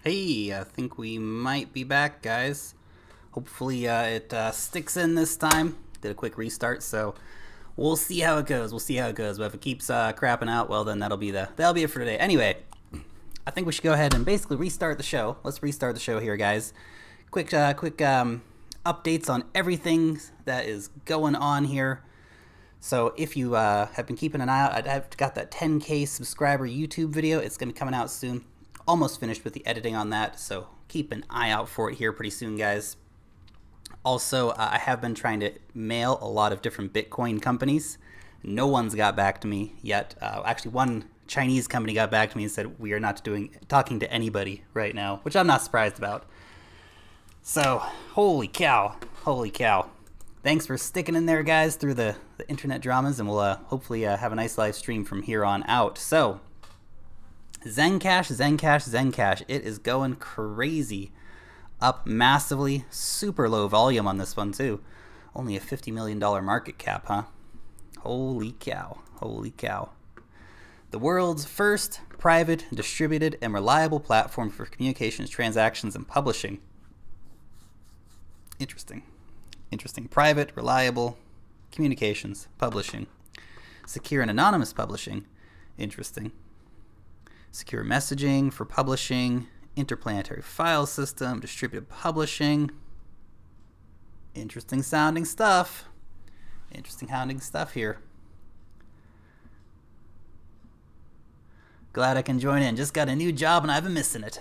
Hey, I think we might be back, guys. Hopefully it sticks in this time. Did a quick restart, so we'll see how it goes. But if it keeps crapping out, well then that'll be it for today. Anyway, I think we should go ahead and basically restart the show. Let's restart the show here, guys. Quick updates on everything that is going on here. So if you have been keeping an eye out, I've got that 10K subscriber YouTube video. It's going to be coming out soon. Almost finished with the editing on that, so keep an eye out for it here pretty soon, guys. Also, I have been trying to mail a lot of different Bitcoin companies. No one's got back to me yet. Actually, one Chinese company got back to me and said, we are not talking to anybody right now, which I'm not surprised about. So, holy cow. Thanks for sticking in there, guys, through the internet dramas, and we'll hopefully have a nice live stream from here on out. So, Zencash. It is going crazy. Up massively. Super low volume on this one, too. Only a $50 million market cap, huh? Holy cow. The world's first private, distributed, and reliable platform for communications, transactions, and publishing. Interesting. Private, reliable, communications, publishing. Secure and anonymous publishing. Interesting. Secure messaging for publishing, interplanetary file system, distributed publishing. Interesting sounding stuff here. Glad I can join in. Just got a new job and I've been missing it.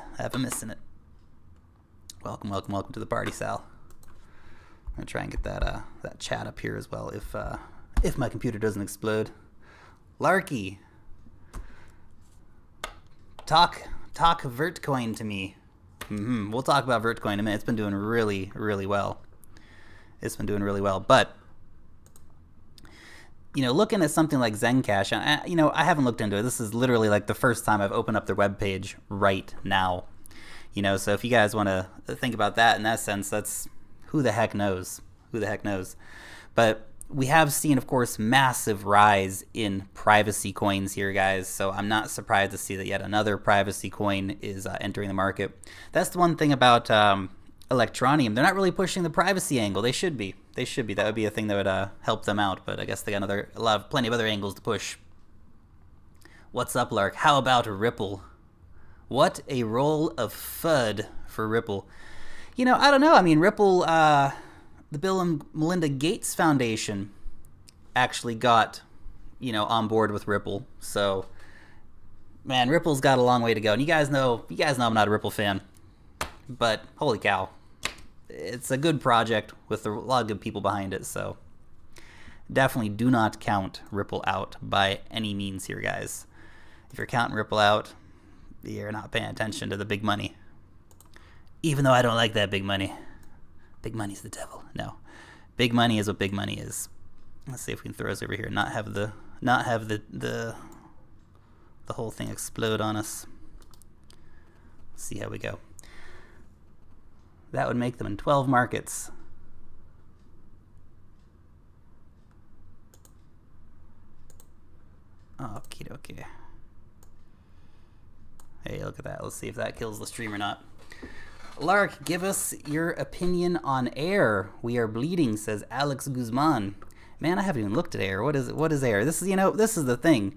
Welcome to the party, Sal. I'm gonna try and get that chat up here as well if my computer doesn't explode. Larky. Talk Veritcoin to me. We'll talk about Veritcoin in a minute. It's been doing really well. But looking at something like Zencash, I haven't looked into it. This is literally like the first time I've opened up their webpage right now. So if you guys want to think about that in that sense, that's who the heck knows. But we have seen, of course, massive rise in privacy coins here, guys. So I'm not surprised to see that yet another privacy coin is entering the market. That's the one thing about Electronium. They're not really pushing the privacy angle. They should be. That would be a thing that would help them out. But I guess they got plenty of other angles to push. What's up, Lark? How about Ripple? What a roll of FUD for Ripple. I don't know. I mean, Ripple... the Bill and Melinda Gates Foundation actually got, on board with Ripple. So, man, Ripple's got a long way to go. And you guys know I'm not a Ripple fan, but holy cow, it's a good project with a lot of good people behind it. So, definitely do not count Ripple out by any means here, guys. If you're counting Ripple out, you're not paying attention to the big money. Even though I don't like that big money. Big money's the devil. No, big money is what big money is. Let's see if we can throw us over here and not have the whole thing explode on us. Let's see how we go. That would make them in 12 markets. Okie dokie. Hey, look at that. Let's see if that kills the stream or not. Lark, give us your opinion on air. We are bleeding, says Alex Guzman. Man, I haven't even looked at air. What is air? This is, this is the thing.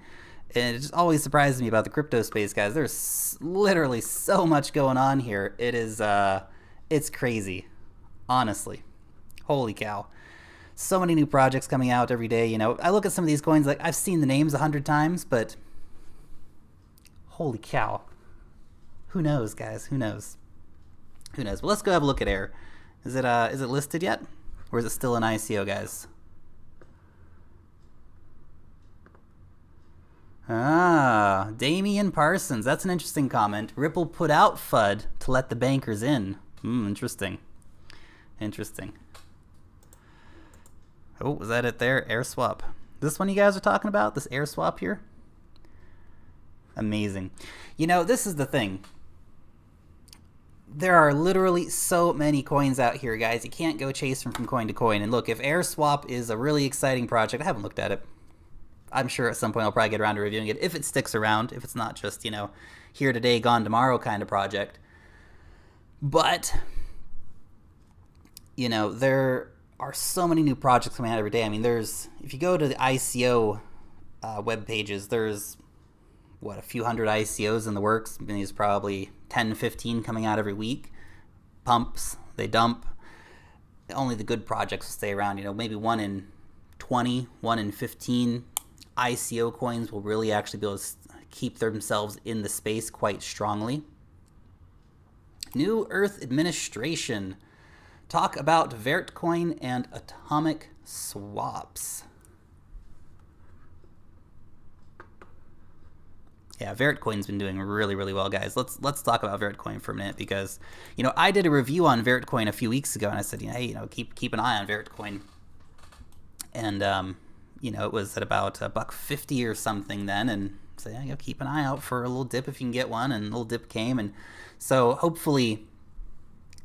And it just always surprises me about the crypto space, guys. There's literally so much going on here. It is, it's crazy. Honestly. Holy cow. So many new projects coming out every day. I look at some of these coins, like, I've seen the names 100 times, but holy cow. Who knows, guys? Who knows? But let's go have a look at air. Is it listed yet? Or is it still an ICO, guys? Ah, Damian Parsons. That's an interesting comment. Ripple put out FUD to let the bankers in. Interesting. Oh, was that it there? Air swap. This one you guys are talking about? This air swap here? Amazing. This is the thing. There are literally so many coins out here, guys. You can't go chase them from coin to coin. And look, if AirSwap is a really exciting project, I haven't looked at it. I'm sure at some point I'll probably get around to reviewing it if it sticks around, if it's not just, here today, gone tomorrow kind of project. But, you know, there are so many new projects coming out every day. I mean, if you go to the ICO web pages, there's, what, a few hundred ICOs in the works. I mean, there's probably 10, 15 coming out every week. Pumps, they dump. Only the good projects will stay around. You know, maybe 1 in 20, 1 in 15 ICO coins will really actually be able to keep themselves in the space quite strongly. New Earth administration. Talk about Veritcoin and atomic swaps. Yeah, Veritcoin's been doing really, really well, guys. Let's talk about Veritcoin for a minute, because, you know, I did a review on Veritcoin a few weeks ago, and I said, you know, hey, you know, keep an eye on Veritcoin. And you know, it was at about $1.50 or something then, and so yeah, you know, keep an eye out for a little dip if you can get one, and a little dip came, and so hopefully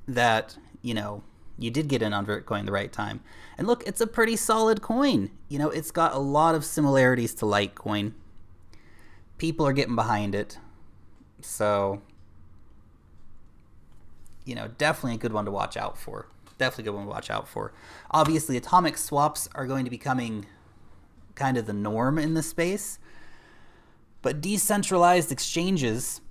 that, you know, you did get in on Veritcoin the right time. And look, it's a pretty solid coin. You know, it's got a lot of similarities to Litecoin. People are getting behind it. So, you know, definitely a good one to watch out for. Definitely a good one to watch out for. Obviously, atomic swaps are going to be becoming kind of the norm in this space. But decentralized exchanges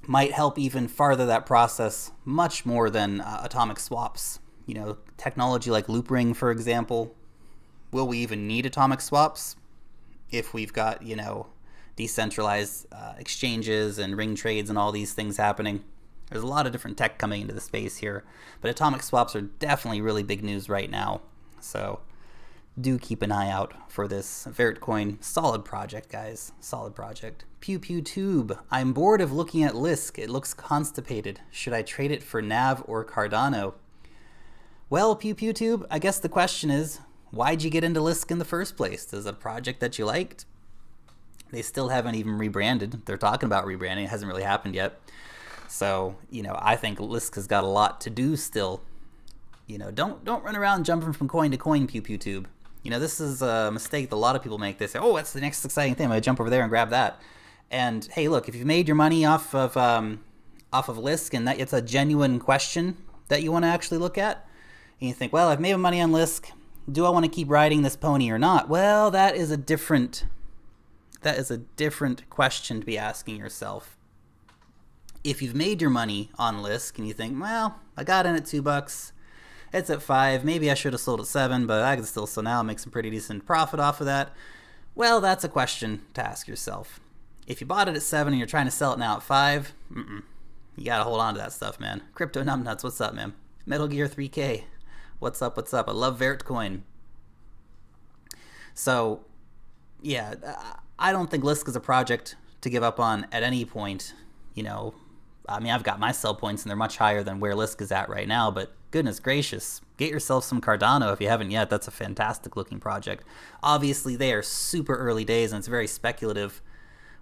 might help even farther that process much more than atomic swaps. You know, technology like loop ring, for example. Will we even need atomic swaps if we've got, you know, decentralized exchanges and ring trades and all these things happening? There's a lot of different tech coming into the space here, but atomic swaps are definitely really big news right now. So do keep an eye out for this Veritcoin. Solid project, guys. Solid project. Pew Pew Tube. I'm bored of looking at Lisk. It looks constipated. Should I trade it for NAV or Cardano? Well, Pew Pew Tube, I guess the question is, why'd you get into Lisk in the first place? Is it a project that you liked? They still haven't even rebranded. They're talking about rebranding. It hasn't really happened yet. So, you know, I think Lisk has got a lot to do still. You know, don't run around jumping from coin to coin, Pew Pew Tube. You know, this is a mistake that a lot of people make. They say, oh, that's the next exciting thing. I'm going to jump over there and grab that. And hey, look, if you've made your money off of Lisk, and that it's a genuine question that you want to actually look at, and you think, well, I've made my money on Lisk. Do I want to keep riding this pony or not? Well, that is a different question to be asking yourself. If you've made your money on Lisk and you think, well, I got in at $2, it's at 5, maybe I should have sold at 7, but I can still now make some pretty decent profit off of that. Well, that's a question to ask yourself. If you bought it at 7 and you're trying to sell it now at 5, you gotta hold on to that stuff, man. Crypto numbnuts, what's up, man? Metal Gear 3K, what's up, what's up? I love Veritcoin. So, yeah, I don't think Lisk is a project to give up on at any point. You know, I mean, I've got my sell points and they're much higher than where Lisk is at right now, but goodness gracious, get yourself some Cardano if you haven't yet. That's a fantastic looking project. Obviously, they are super early days and it's very speculative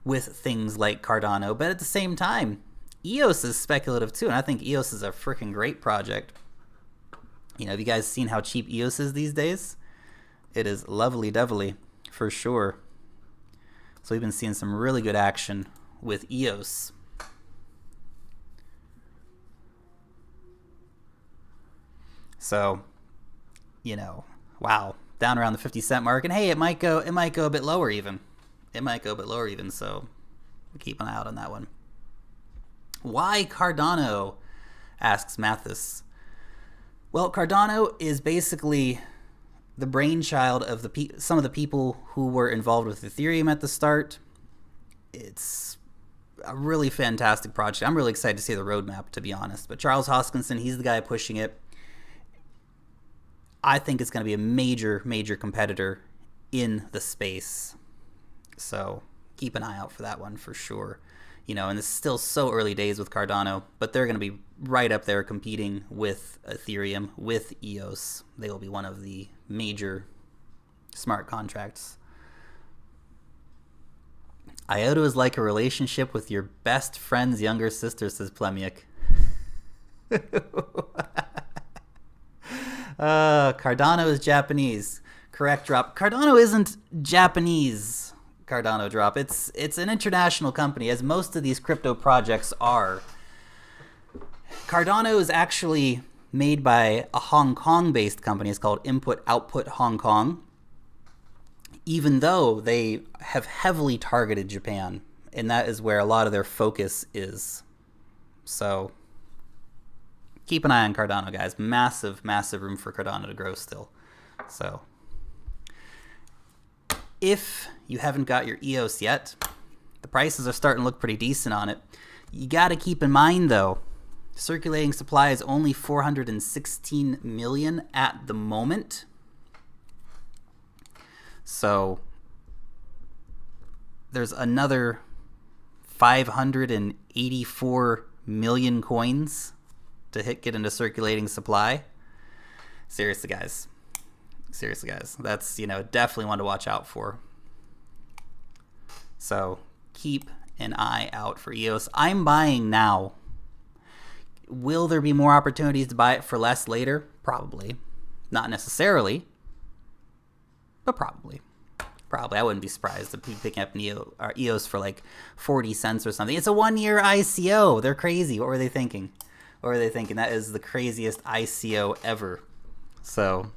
with things like Cardano, but at the same time, EOS is speculative too, and I think EOS is a freaking great project. You know, have you guys seen how cheap EOS is these days? It is lovely devilly, for sure. So we've been seeing some really good action with EOS. So, you know, wow, down around the 50-cent mark, and hey, it might go a bit lower even. It might go a bit lower even, so keep an eye out on that one. Why Cardano? Asks Mathis. Well, Cardano is basically the brainchild of some of the people who were involved with Ethereum at the start. It's a really fantastic project. I'm really excited to see the roadmap, to be honest. But Charles Hoskinson, he's the guy pushing it. I think it's going to be a major, major competitor in the space. So keep an eye out for that one for sure. You know, and it's still so early days with Cardano, but they're going to be right up there competing with Ethereum, with EOS. They will be one of the major smart contracts. IOTA is like a relationship with your best friend's younger sister, says Plemiuk. Cardano is Japanese. Correct drop. Cardano isn't Japanese. Cardano drop. It's an international company, as most of these crypto projects are. Cardano is actually made by a Hong Kong-based company. It's called Input Output Hong Kong, even though they have heavily targeted Japan, and that is where a lot of their focus is. So keep an eye on Cardano, guys. Massive, massive room for Cardano to grow still. So if you haven't got your EOS yet, the prices are starting to look pretty decent on it. You got to keep in mind, though, circulating supply is only 416 million at the moment. So there's another 584 million coins to get into circulating supply. Seriously, guys. Seriously, guys. That's, you know, definitely one to watch out for. So keep an eye out for EOS. I'm buying now. Will there be more opportunities to buy it for less later? Probably. Not necessarily, but probably. Probably. I wouldn't be surprised if people picking up EOS for like 40 cents or something. It's a 1-year ICO. They're crazy. What were they thinking? What were they thinking? That is the craziest ICO ever. So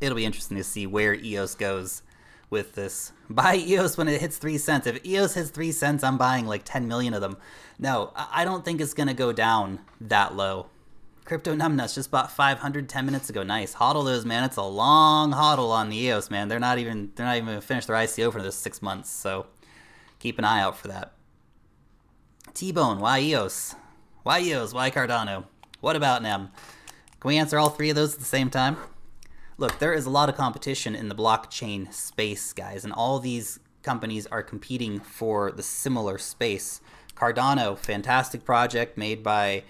it'll be interesting to see where EOS goes with this. Buy EOS when it hits 3 cents. If EOS hits 3 cents, I'm buying like 10 million of them. No, I don't think it's going to go down that low. Crypto Numbnuts just bought 500 10 minutes ago. Nice. HODL those, man. It's a long HODL on the EOS, man. They're not even going to finish their ICO for another 6 months. So keep an eye out for that. T-Bone, why EOS? Why EOS? Why Cardano? What about NEM? Can we answer all three of those at the same time? Look, there is a lot of competition in the blockchain space, guys, and all these companies are competing for the similar space. Cardano, fantastic project made by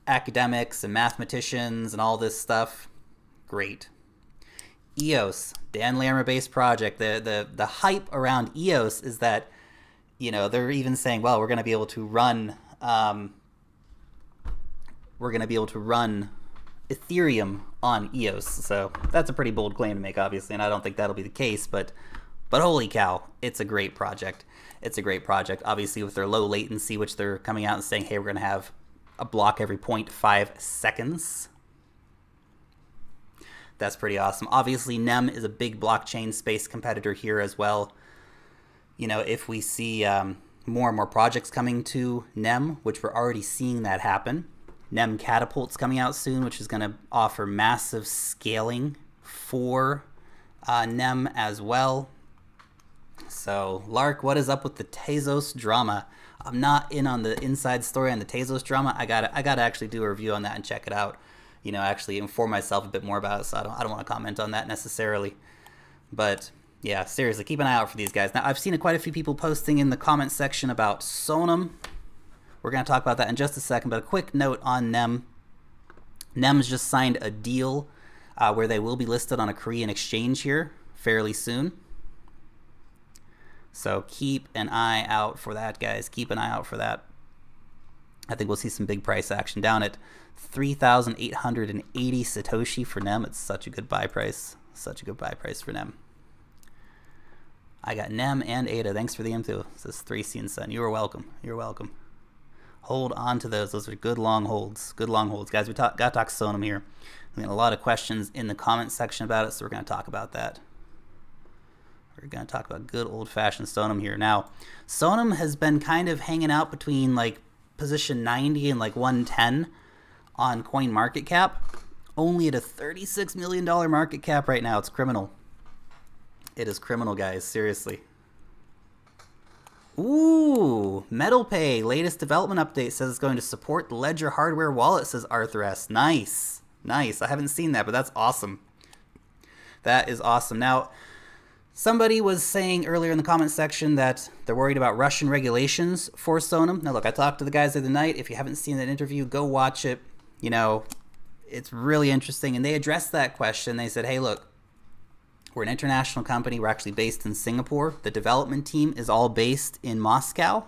academics and mathematicians and all this stuff. Great. EOS, Dan Larimer-based project. The hype around EOS is that, you know, they're even saying, well, we're going to be able to run Ethereum on EOS. So that's a pretty bold claim to make, obviously, and I don't think that'll be the case, but holy cow, it's a great project. It's a great project, obviously, with their low latency, which they're coming out and saying, hey, we're going to have a block every 0.5 seconds. That's pretty awesome. Obviously, NEM is a big blockchain space competitor here as well. You know, if we see more and more projects coming to NEM, which we're already seeing that happen. NEM Catapult's coming out soon, which is going to offer massive scaling for NEM as well. So, Lark, what is up with the Tezos drama? I'm not in on the inside story on the Tezos drama. I gotta actually do a review on that and check it out. You know, actually inform myself a bit more about it. So I don't want to comment on that necessarily. But yeah, seriously, keep an eye out for these guys. Now, I've seen quite a few people posting in the comment section about Sonm. We're going to talk about that in just a second, but a quick note on NEM. NEM's just signed a deal where they will be listed on a Korean exchange here fairly soon. So keep an eye out for that, guys. Keep an eye out for that. I think we'll see some big price action down at 3,880 Satoshi for NEM. It's such a good buy price. Such a good buy price for NEM. I got NEM and ADA. Thanks for the info. Says 3C and Sun. You are welcome. You're welcome. Hold on to those. Those are good long holds. Good long holds. Guys, we got to talk Sonm here. We got a lot of questions in the comment section about it, so we're going to talk about that. We're going to talk about good old-fashioned Sonm here. Now, Sonm has been kind of hanging out between like position 90 and like 110 on CoinMarketCap. Only at a $36 million market cap right now. It's criminal. It is criminal, guys. Seriously. Ooh, MetalPay, latest development update says it's going to support the Ledger hardware wallet, says Arthur S. Nice. Nice. I haven't seen that, but that's awesome. That is awesome. Now, somebody was saying earlier in the comment section that they're worried about Russian regulations for Sonm. Now, look, I talked to the guys the other night. If you haven't seen that interview, go watch it. You know, it's really interesting. And they addressed that question. They said, hey, look, we're an international company. We're actually based in Singapore. The development team is all based in Moscow.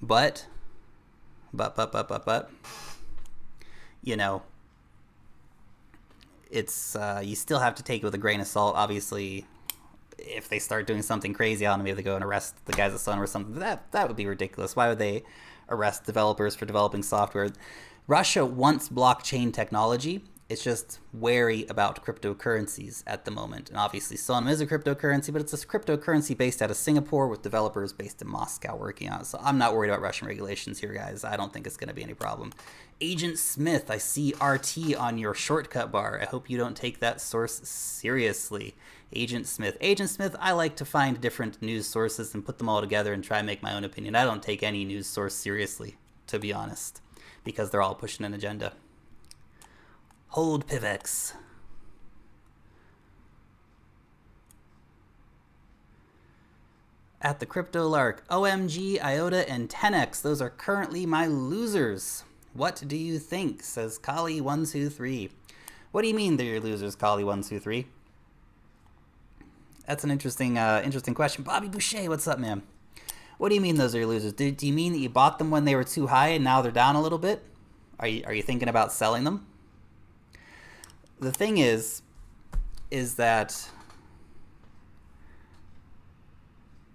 But, you know, it's, you still have to take it with a grain of salt. Obviously, if they start doing something crazy, I don't know, maybe they go and arrest the guys at Sonm or something. That would be ridiculous. Why would they arrest developers for developing software? Russia wants blockchain technology. It's just wary about cryptocurrencies at the moment. And obviously Sonm is a cryptocurrency, but it's a cryptocurrency based out of Singapore with developers based in Moscow working on it. So I'm not worried about Russian regulations here, guys. I don't think it's going to be any problem. Agent Smith, I see RT on your shortcut bar. I hope you don't take that source seriously. Agent Smith. Agent Smith, I like to find different news sources and put them all together and try and make my own opinion. I don't take any news source seriously, to be honest, because they're all pushing an agenda. Hold Pivex. At the Crypto Lark, OMG, IOTA, and 10x. Those are currently my losers. What do you think? Says Kali123. What do you mean they're your losers, Kali123? That's an interesting question. Bobby Boucher, what's up, man? What do you mean those are your losers? Do you mean that you bought them when they were too high and now they're down a little bit? Are you thinking about selling them? The thing is that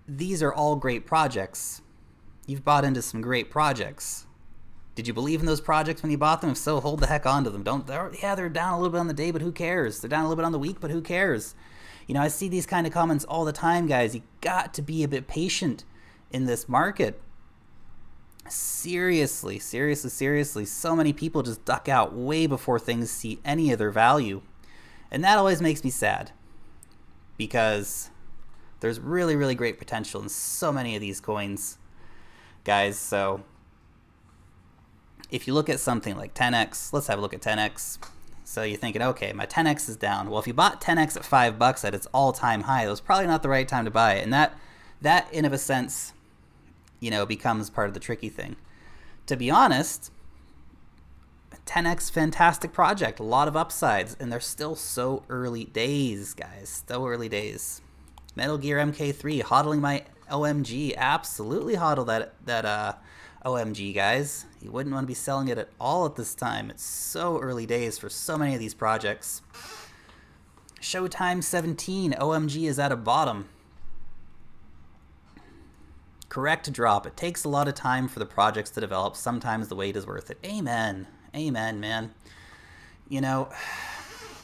these are all great projects. You've bought into some great projects. Did you believe in those projects when you bought them? If so, hold the heck on to them. They're down a little bit on the day, but who cares? They're down a little bit on the week, but who cares? You know, I see these kind of comments all the time, guys. You got to be a bit patient in this market. Seriously, so many people just duck out way before things see any of their value. And that always makes me sad, because there's really, really great potential in so many of these coins, guys. So if you look at something like 10x, let's have a look at 10x. So you're thinking, okay, my 10x is down. Well, if you bought 10x at $5 at its all-time high, it was probably not the right time to buy it. And that in of a sense, you know, becomes part of the tricky thing. To be honest, 10x, fantastic project, a lot of upsides, and they're still so early days, guys, so early days. Metal Gear MK3, hodling my OMG, absolutely hodl that OMG, guys. You wouldn't want to be selling it at all at this time. It's so early days for so many of these projects. Showtime 17, OMG is at a bottom. Correct drop. It takes a lot of time for the projects to develop. Sometimes the wait is worth it. Amen. Amen, man. You know,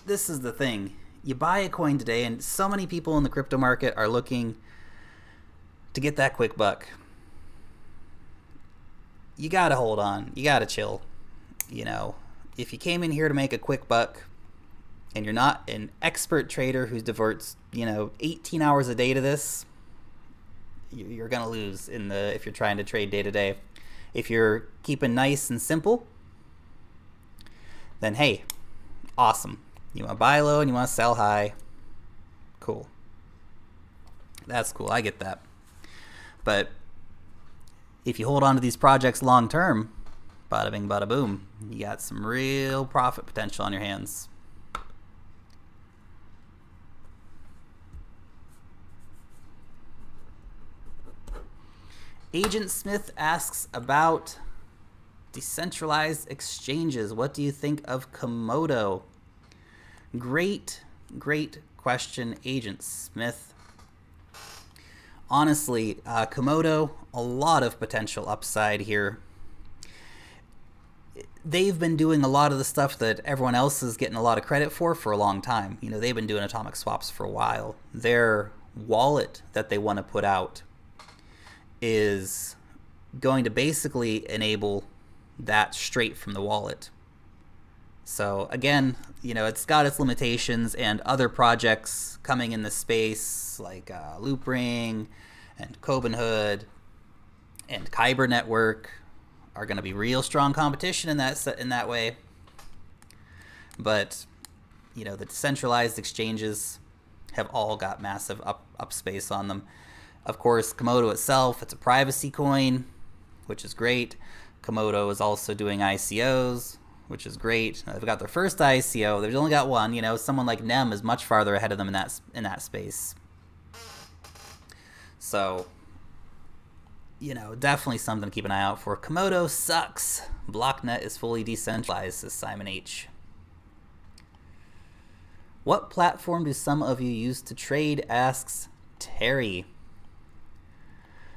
this is the thing. You buy a coin today, and so many people in the crypto market are looking to get that quick buck. You gotta hold on. You gotta chill. You know, if you came in here to make a quick buck, and you're not an expert trader who devotes, you know, 18 hours a day to this, you're gonna lose if you're trying to trade day to day. If you're keeping nice and simple, then hey, awesome. You want to buy low and you want to sell high, cool. That's cool. I get that. But if you hold on to these projects long term, bada bing, bada boom, you got some real profit potential on your hands. Agent Smith asks about decentralized exchanges. What do you think of Komodo? Great question, Agent Smith. Honestly, Komodo, a lot of potential upside here. They've been doing a lot of the stuff that everyone else is getting a lot of credit for a long time. You know, they've been doing atomic swaps for a while. Their wallet that they want to put out is going to basically enable that straight from the wallet. So again, you know, it's got its limitations, and other projects coming in the space like Loopring and Cobenhood and Kyber Network are going to be real strong competition in that way. But you know, the decentralized exchanges have all got massive up space on them. Of course, Komodo itself, it's a privacy coin, which is great. Komodo is also doing ICOs, which is great. They've got their first ICO. They've only got one. You know, someone like Nem is much farther ahead of them in that space. So, you know, definitely something to keep an eye out for. Komodo sucks. Blocknet is fully decentralized, says Simon H. What platform do some of you use to trade, asks Terry.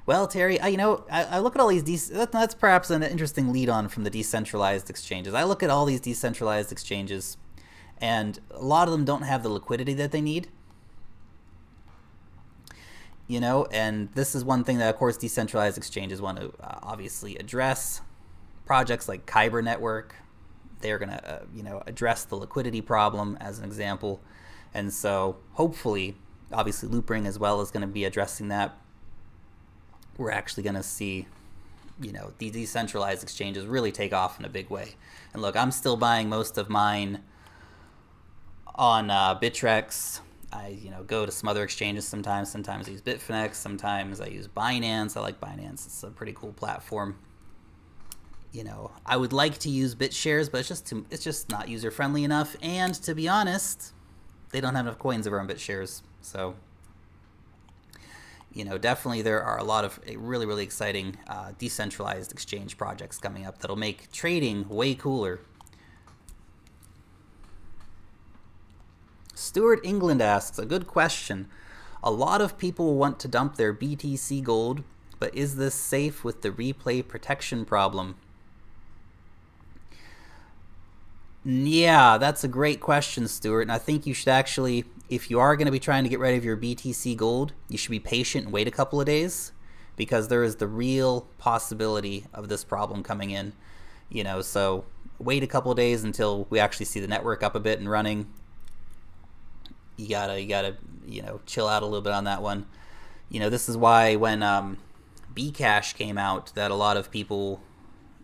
Well, Terry, I look at all these, that's perhaps an interesting lead on from the decentralized exchanges. I look at all these decentralized exchanges, and a lot of them don't have the liquidity that they need. And this is one thing that, of course, decentralized exchanges want to obviously address. Projects like Kyber Network, they're going to, address the liquidity problem as an example. And so hopefully, obviously Loopring as well is going to be addressing that. We're actually going to see, the decentralized exchanges really take off in a big way. And look, I'm still buying most of mine on Bittrex. I go to some other exchanges sometimes. Sometimes I use Bitfinex. Sometimes I use Binance. I like Binance. It's a pretty cool platform. I would like to use BitShares, but it's just not user friendly enough. And to be honest, they don't have enough coins over on BitShares. So definitely there are a lot of really, really exciting decentralized exchange projects coming up that'll make trading way cooler. Stuart England asks, a good question. A lot of people want to dump their BTC gold, but is this safe with the replay protection problem? Yeah, that's a great question, Stuart. And I think you should actually, if you are going to be trying to get rid of your BTC gold, you should be patient and wait a couple of days, because there is the real possibility of this problem coming in. So wait a couple of days until we actually see the network up a bit and running. You gotta chill out a little bit on that one. This is why when Bcash came out, that a lot of people,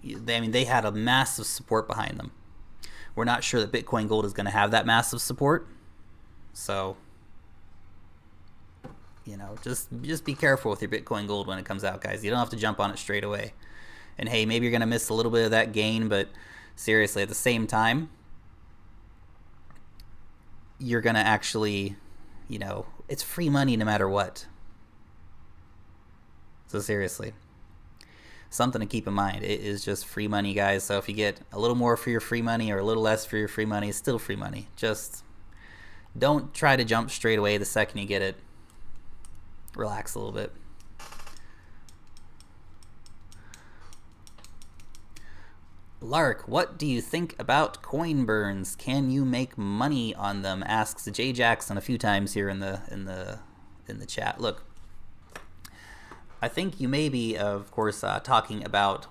they had a massive support behind them. We're not sure that Bitcoin Gold is going to have that massive support. So, just be careful with your Bitcoin Gold when it comes out, guys. You don't have to jump on it straight away. And hey, maybe you're going to miss a little bit of that gain, but seriously, at the same time, you're going to actually, it's free money no matter what. So seriously, something to keep in mind. It is just free money, guys. So if you get a little more for your free money or a little less for your free money, it's still free money. Just don't try to jump straight away the second you get it. Relax a little bit. Lark, what do you think about coin burns? Can you make money on them? Asks Jay Jackson a few times here in the chat. Look, I think you may be, of course, talking about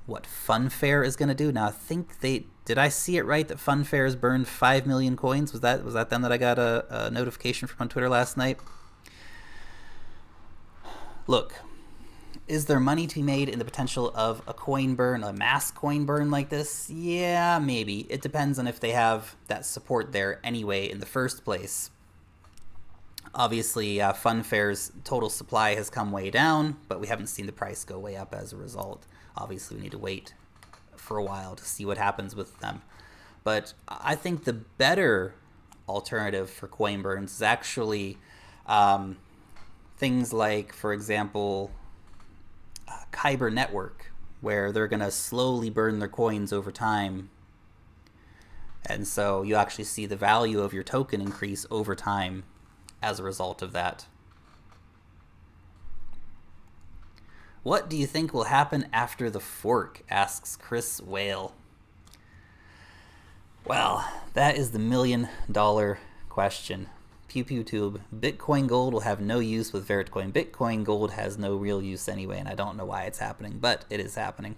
what Funfair is going to do. Now, I think did I see it right that Funfair has burned 5 million coins? Was that them that I got a notification from on Twitter last night? Look, is there money to be made in the potential of a coin burn, a mass coin burn like this? Yeah, maybe. It depends on if they have that support there anyway in the first place. Obviously, Funfair's total supply has come way down, but we haven't seen the price go way up as a result. Obviously, we need to wait for a while to see what happens with them. But I think the better alternative for coin burns is actually things like, for example, Kyber Network, where they're going to slowly burn their coins over time. And so you actually see the value of your token increase over time as a result of that. What do you think will happen after the fork? Asks Chris Whale. Well, that is the $1,000,000 question. Pew pew tube. Bitcoin Gold will have no use with Veritcoin. Bitcoin Gold has no real use anyway, and I don't know why it's happening, but it is happening.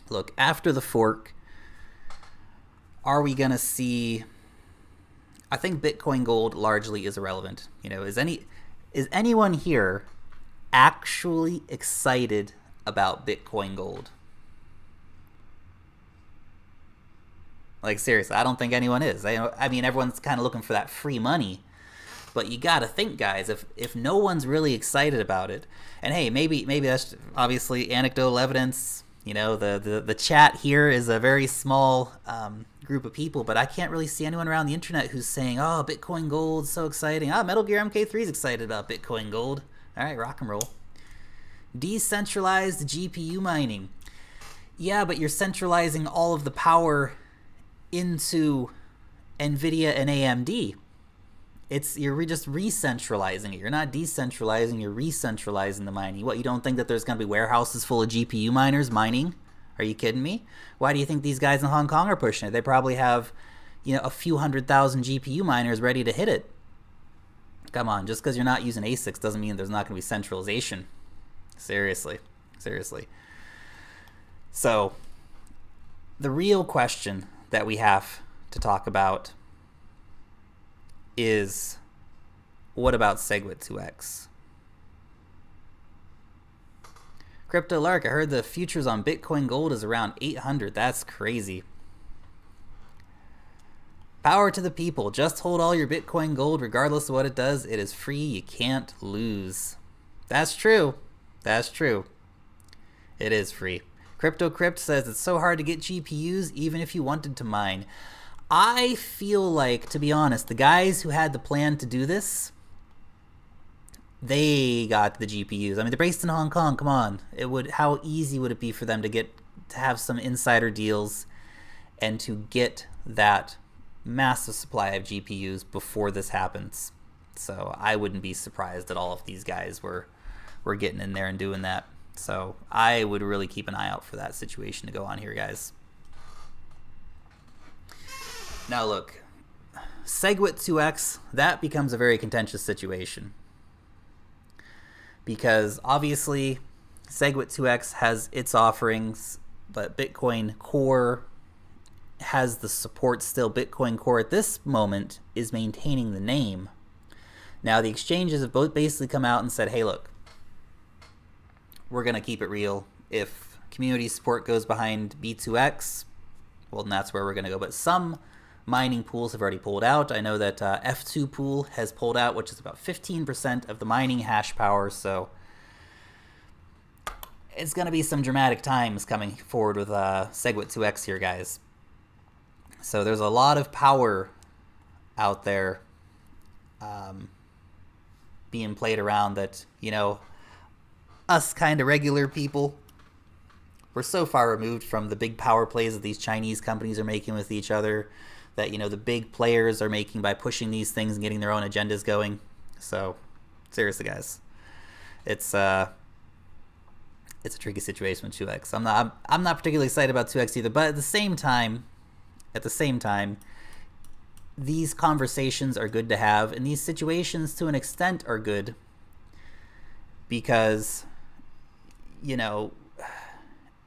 Look, after the fork, are we going to see... I think Bitcoin Gold largely is irrelevant. Is anyone here actually excited about Bitcoin Gold? Like, seriously, I don't think anyone is. I mean, everyone's kind of looking for that free money. But you got to think, guys, if no one's really excited about it, and hey, maybe that's obviously anecdotal evidence. The chat here is a very small group of people, but I can't really see anyone around the internet who's saying, oh, Bitcoin Gold's so exciting. Metal Gear MK3 is excited about Bitcoin Gold. All right, rock and roll. Decentralized GPU mining. Yeah, but you're centralizing all of the power into NVIDIA and AMD. You're just re-centralizing it. You're not decentralizing, you're re-centralizing the mining. What, you don't think that there's going to be warehouses full of GPU miners mining? Are you kidding me? Why do you think these guys in Hong Kong are pushing it? They probably have, you know, a few 100,000 GPU miners ready to hit it. Come on, just because you're not using ASICs doesn't mean there's not going to be centralization. Seriously. Seriously. So, the real question that we have to talk about is, what about SegWit2x? Crypto Lark, I heard the futures on Bitcoin Gold is around 800. That's crazy. Power to the people. Just hold all your Bitcoin Gold regardless of what it does. It is free. You can't lose. That's true. That's true. It is free. CryptoCrypt says it's so hard to get GPUs even if you wanted to mine. I feel like, to be honest, the guys who had the plan to do this, they got the GPUs. I mean, they're based in Hong Kong. Come on. How easy would it be for them to have some insider deals and to get that massive supply of GPUs before this happens? So I wouldn't be surprised at all if these guys were getting in there and doing that. So I would really keep an eye out for that situation to go on here, guys. Now look, SegWit2x, that becomes a very contentious situation. Because obviously SegWit2x has its offerings, but Bitcoin Core has the support still. Bitcoin Core at this moment is maintaining the name. Now the exchanges have both basically come out and said, hey look, we're going to keep it real. If community support goes behind B2X, well, then that's where we're going to go. But some mining pools have already pulled out. I know that F2 pool has pulled out, which is about 15% of the mining hash power. So it's going to be some dramatic times coming forward with SegWit2x here, guys. So there's a lot of power out there being played around that, you know, us kind of regular people, we're so far removed from the big power plays that these Chinese companies are making with each other, that, you know, the big players are making by pushing these things and getting their own agendas going. So seriously, guys, it's a tricky situation with 2x. I'm not particularly excited about 2x either, but at the same time, these conversations are good to have, and these situations to an extent are good because, you know,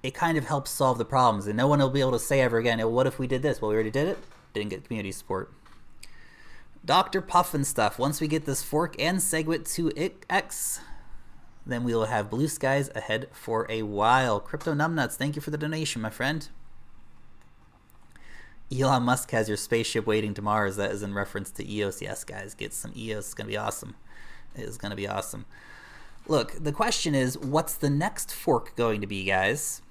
it kind of helps solve the problems, and no one will be able to say ever again, oh, what if we did this? Well, we already did it. Didn't get community support. Dr. Puff and stuff. Once we get this fork and SegWit2x, then we will have blue skies ahead for a while. Crypto Numbnuts, thank you for the donation, my friend. Elon Musk has your spaceship waiting to Mars. That is in reference to EOS. Yes, guys, get some EOS. It's going to be awesome. It is going to be awesome. Look, the question is, what's the next fork going to be, guys?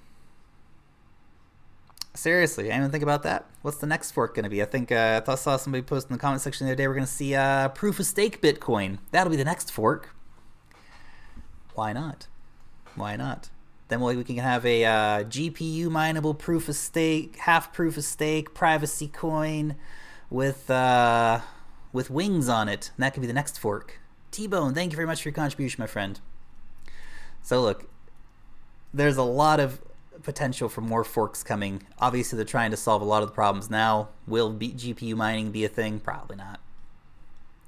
Seriously, anyone think about that? What's the next fork going to be? I think I saw somebody post in the comment section the other day, we're going to see proof of stake Bitcoin. That'll be the next fork. Why not? Why not? Then we can have a GPU mineable proof of stake, half proof of stake, privacy coin with wings on it. And that could be the next fork. T-Bone, thank you very much for your contribution, my friend. So look, there's a lot of potential for more forks coming. Obviously, they're trying to solve a lot of the problems now. Will GPU mining be a thing? Probably not.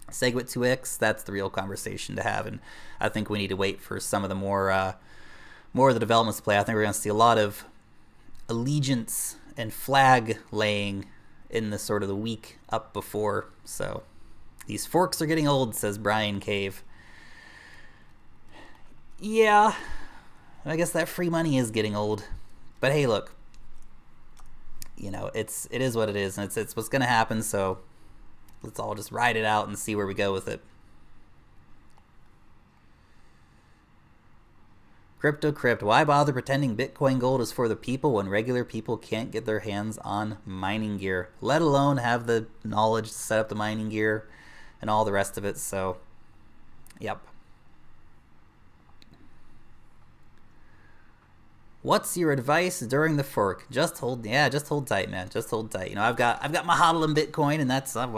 SegWit2x, that's the real conversation to have, and I think we need to wait for some of the more of the developments to play. I think we're going to see a lot of allegiance and flag laying in the sort of the week up before. So these forks are getting old, says Brian Cave. Yeah, I guess that free money is getting old. But hey, look, you know, it is what it is, and it's what's going to happen, so let's all just ride it out and see where we go with it. CryptoCrypt, why bother pretending Bitcoin Gold is for the people when regular people can't get their hands on mining gear, let alone have the knowledge to set up the mining gear and all the rest of it? So, yep. What's your advice during the fork? Just hold tight, man. Just hold tight. You know, I've got my HODLing Bitcoin, and that's not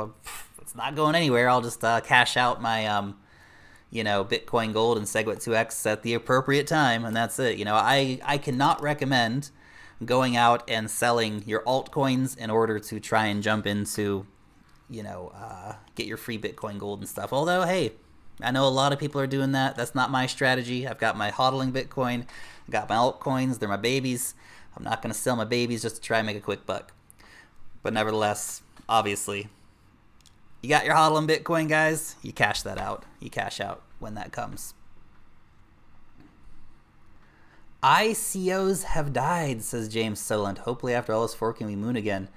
not going anywhere. I'll just cash out my you know, Bitcoin Gold and SegWit 2x at the appropriate time, and that's it. You know, I cannot recommend going out and selling your altcoins in order to try and jump into, you know, get your free Bitcoin Gold and stuff. Although, hey, I know a lot of people are doing that. That's not my strategy. I've got my HODLing Bitcoin. I've got my altcoins. They're my babies. I'm not going to sell my babies just to try and make a quick buck. But nevertheless, obviously, you got your HODLing Bitcoin, guys. You cash that out. You cash out when that comes. ICOs have died, says James Sutherland. Hopefully after all this forking we moon again.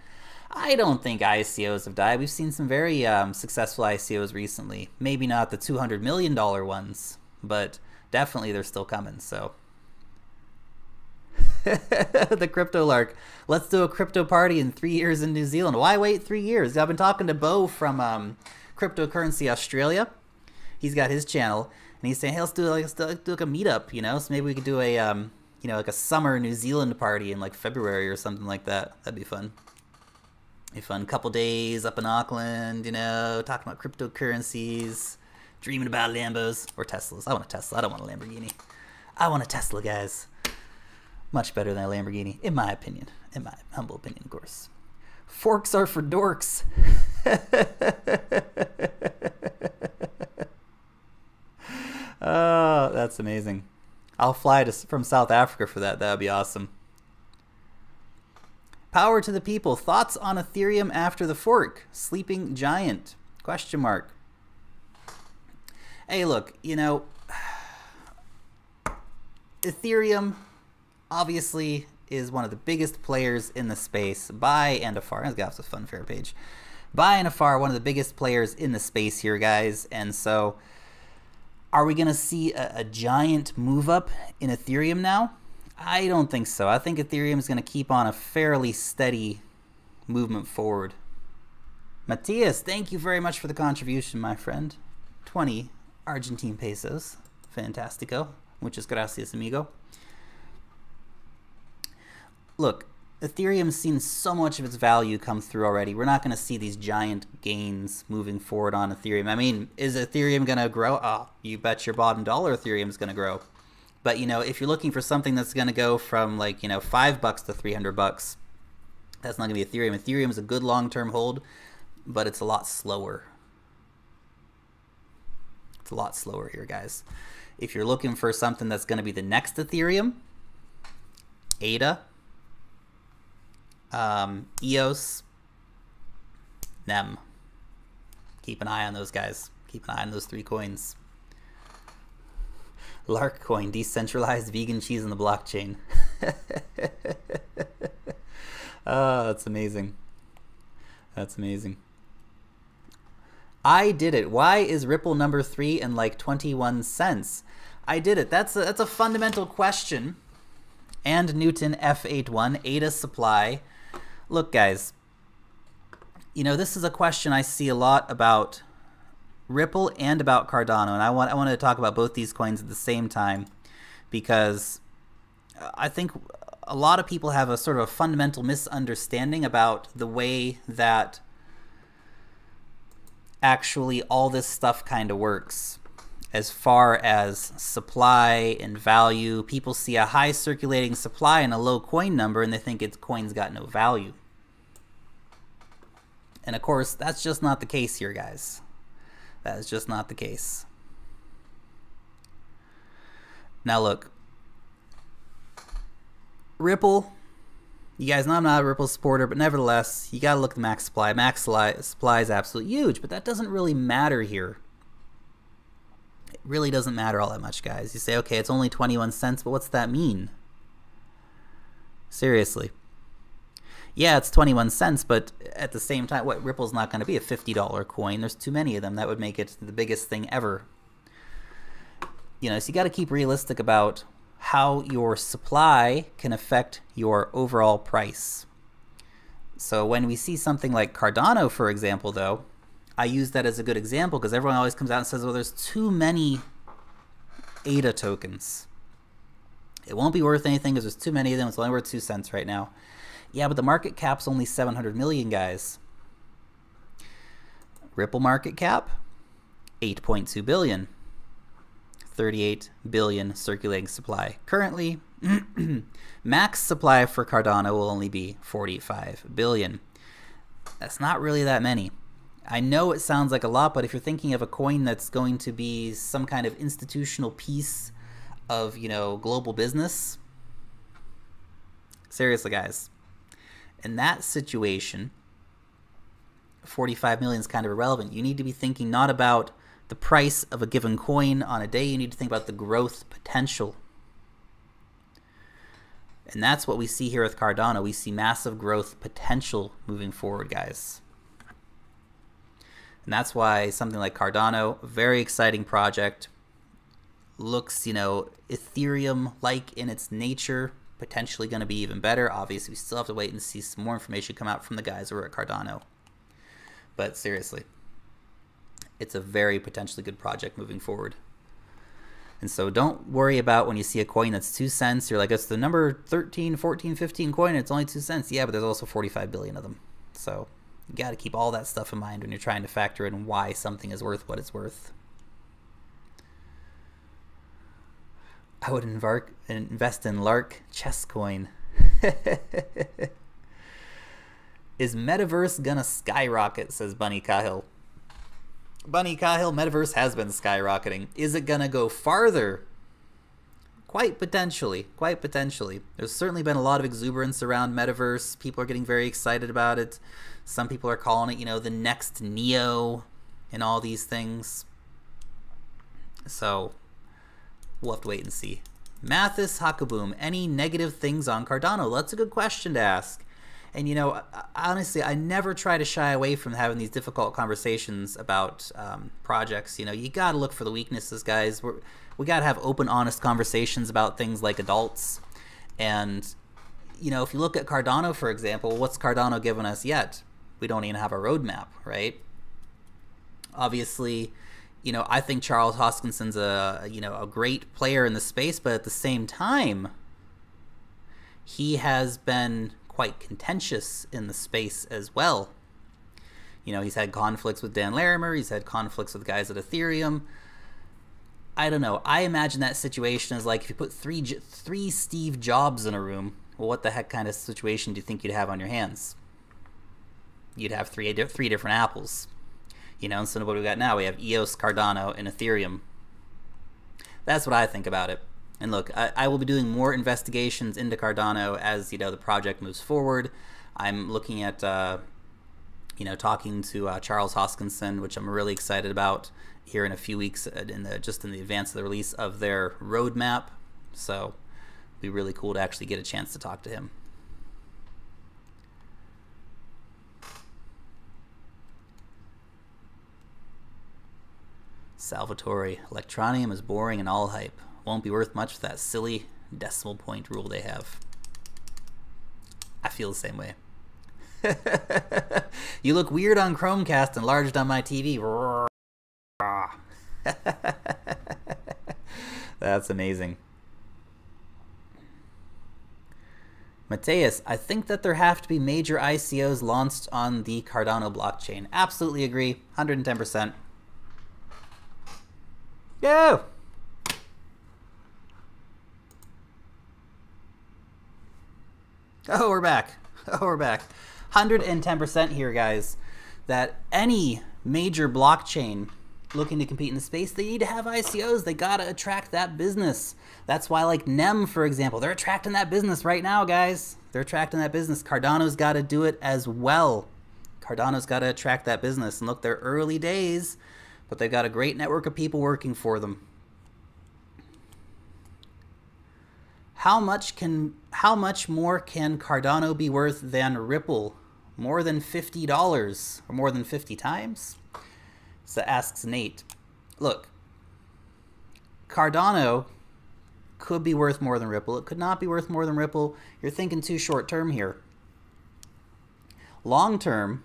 I don't think ICOs have died. We've seen some very successful ICOs recently. Maybe not the $200 million ones, but definitely they're still coming. So the crypto Lark. Let's do a crypto party in 3 years in New Zealand. Why wait 3 years? I've been talking to Bo from Cryptocurrency Australia. He's got his channel, and he's saying, hey, let's do like a meetup, you know? So maybe we could do a, you know, like a summer New Zealand party in like February or something like that. That'd be fun. A fun couple days up in Auckland, you know, talking about cryptocurrencies, dreaming about Lambos or Teslas. I want a Tesla. I don't want a Lamborghini. I want a Tesla, guys. Much better than a Lamborghini, in my opinion. In my humble opinion, of course. Forks are for dorks. Oh, that's amazing. I'll fly from South Africa for that. That would be awesome. Power to the people. Thoughts on Ethereum after the fork? Sleeping giant? Question mark. Hey, look, you know, Ethereum obviously is one of the biggest players in the space by and afar. Let's get off the Funfair page. By and afar, one of the biggest players in the space here, guys. And so, are we going to see a giant move up in Ethereum now? I don't think so. I think Ethereum is going to keep on a fairly steady movement forward. Matthias, thank you very much for the contribution, my friend. 20 Argentine pesos. Fantastico. Muchas gracias, amigo. Look, Ethereum's seen so much of its value come through already. We're not going to see these giant gains moving forward on Ethereum. I mean, is Ethereum going to grow? Oh, you bet your bottom dollar Ethereum's going to grow. But, you know, if you're looking for something that's going to go from, like, you know, $5 to $300, that's not going to be Ethereum. Ethereum is a good long-term hold, but it's a lot slower. It's a lot slower here, guys. If you're looking for something that's going to be the next Ethereum, ADA, EOS, NEM. Keep an eye on those guys. Keep an eye on those three coins. Lark coin, decentralized vegan cheese on the blockchain. Oh, that's amazing. That's amazing. I did it. Why is Ripple number 3 and like 21 cents? I did it. That's a fundamental question. And Newton F81, ADA supply. Look, guys, you know, this is a question I see a lot about Ripple and about Cardano, and I wanted to talk about both these coins at the same time because I think a lot of people have a sort of a fundamental misunderstanding about the way that actually all this stuff kind of works as far as supply and value. People see a high circulating supply and a low coin number and they think its coin's got no value. And of course, that's just not the case here, guys. That is just not the case. Now look, Ripple, you guys know I'm not a Ripple supporter, but nevertheless, you gotta look at the max supply. Max supply is absolutely huge, but that doesn't really matter here. It really doesn't matter all that much, guys. You say, okay, it's only 21 cents, but what's that mean? Seriously. Yeah, it's 21 cents, but at the same time, what, Ripple's not going to be a $50 coin. There's too many of them. That would make it the biggest thing ever. You know, so you got to keep realistic about how your supply can affect your overall price. So when we see something like Cardano, for example, though, I use that as a good example because everyone always comes out and says, well, there's too many ADA tokens. It won't be worth anything because there's too many of them. It's only worth 2 cents right now. Yeah, but the market cap's only 700 million, guys. Ripple market cap, 8.2 billion. 38 billion circulating supply. Currently, max supply for Cardano will only be 45 billion. That's not really that many. I know it sounds like a lot, but if you're thinking of a coin that's going to be some kind of institutional piece of, you know, global business, seriously, guys, in that situation, 45 million is kind of irrelevant. You need to be thinking not about the price of a given coin on a day. You need to think about the growth potential. And that's what we see here with Cardano. We see massive growth potential moving forward, guys. And that's why something like Cardano, very exciting project, looks, you know, Ethereum-like in its nature, potentially going to be even better. Obviously, we still have to wait and see some more information come out from the guys who are at Cardano. But seriously, it's a very potentially good project moving forward. And so don't worry about when you see a coin that's 2 cents. You're like, it's the number 13, 14, 15 coin, and it's only 2 cents. Yeah, but there's also 45 billion of them. So you got to keep all that stuff in mind when you're trying to factor in why something is worth what it's worth. I would invest in Lark chess coin. Is Metaverse gonna skyrocket, says Bunny Cahill. Bunny Cahill, Metaverse has been skyrocketing. Is it gonna go farther? Quite potentially, quite potentially. There's certainly been a lot of exuberance around Metaverse. People are getting very excited about it. Some people are calling it, you know, the next Neo and all these things. So we'll have to wait and see. Mathis Hakaboom, any negative things on Cardano? Well, that's a good question to ask. And, you know, honestly, I never try to shy away from having these difficult conversations about projects. You know, you got to look for the weaknesses, guys. We got to have open, honest conversations about things like adults. And, you know, if you look at Cardano, for example, what's Cardano given us yet? We don't even have a roadmap, right? Obviously, you know, I think Charles Hoskinson's a great player in the space, but at the same time, he has been quite contentious in the space as well. You know, he's had conflicts with Dan Larimer, he's had conflicts with guys at Ethereum. I don't know. I imagine that situation is like if you put three Steve Jobs in a room, well, what the heck kind of situation do you think you'd have on your hands? You'd have three different apples. You know, instead of what we got now, we have EOS, Cardano, and Ethereum. That's what I think about it. And look, I will be doing more investigations into Cardano as, you know, the project moves forward. I'm looking at, you know, talking to Charles Hoskinson, which I'm really excited about here in a few weeks, just in the advance of the release of their roadmap. So it'll be really cool to actually get a chance to talk to him. Salvatore, Electronium is boring and all hype. Won't be worth much for that silly decimal point rule they have. I feel the same way. You look weird on Chromecast, enlarged on my TV. That's amazing. Mateus, I think that there have to be major ICOs launched on the Cardano blockchain. Absolutely agree, 110%. Go! Oh, we're back. Oh, we're back. 110% here, guys. That any major blockchain looking to compete in the space, they need to have ICOs. They gotta attract that business. That's why, like NEM, for example, they're attracting that business right now, guys. They're attracting that business. Cardano's got to do it as well. Cardano's got to attract that business. And look, they're early days, but they've got a great network of people working for them. How much more can Cardano be worth than Ripple? More than $50 or more than 50 times? So asks Nate. Look, Cardano could be worth more than Ripple. It could not be worth more than Ripple. You're thinking too short term here. Long term,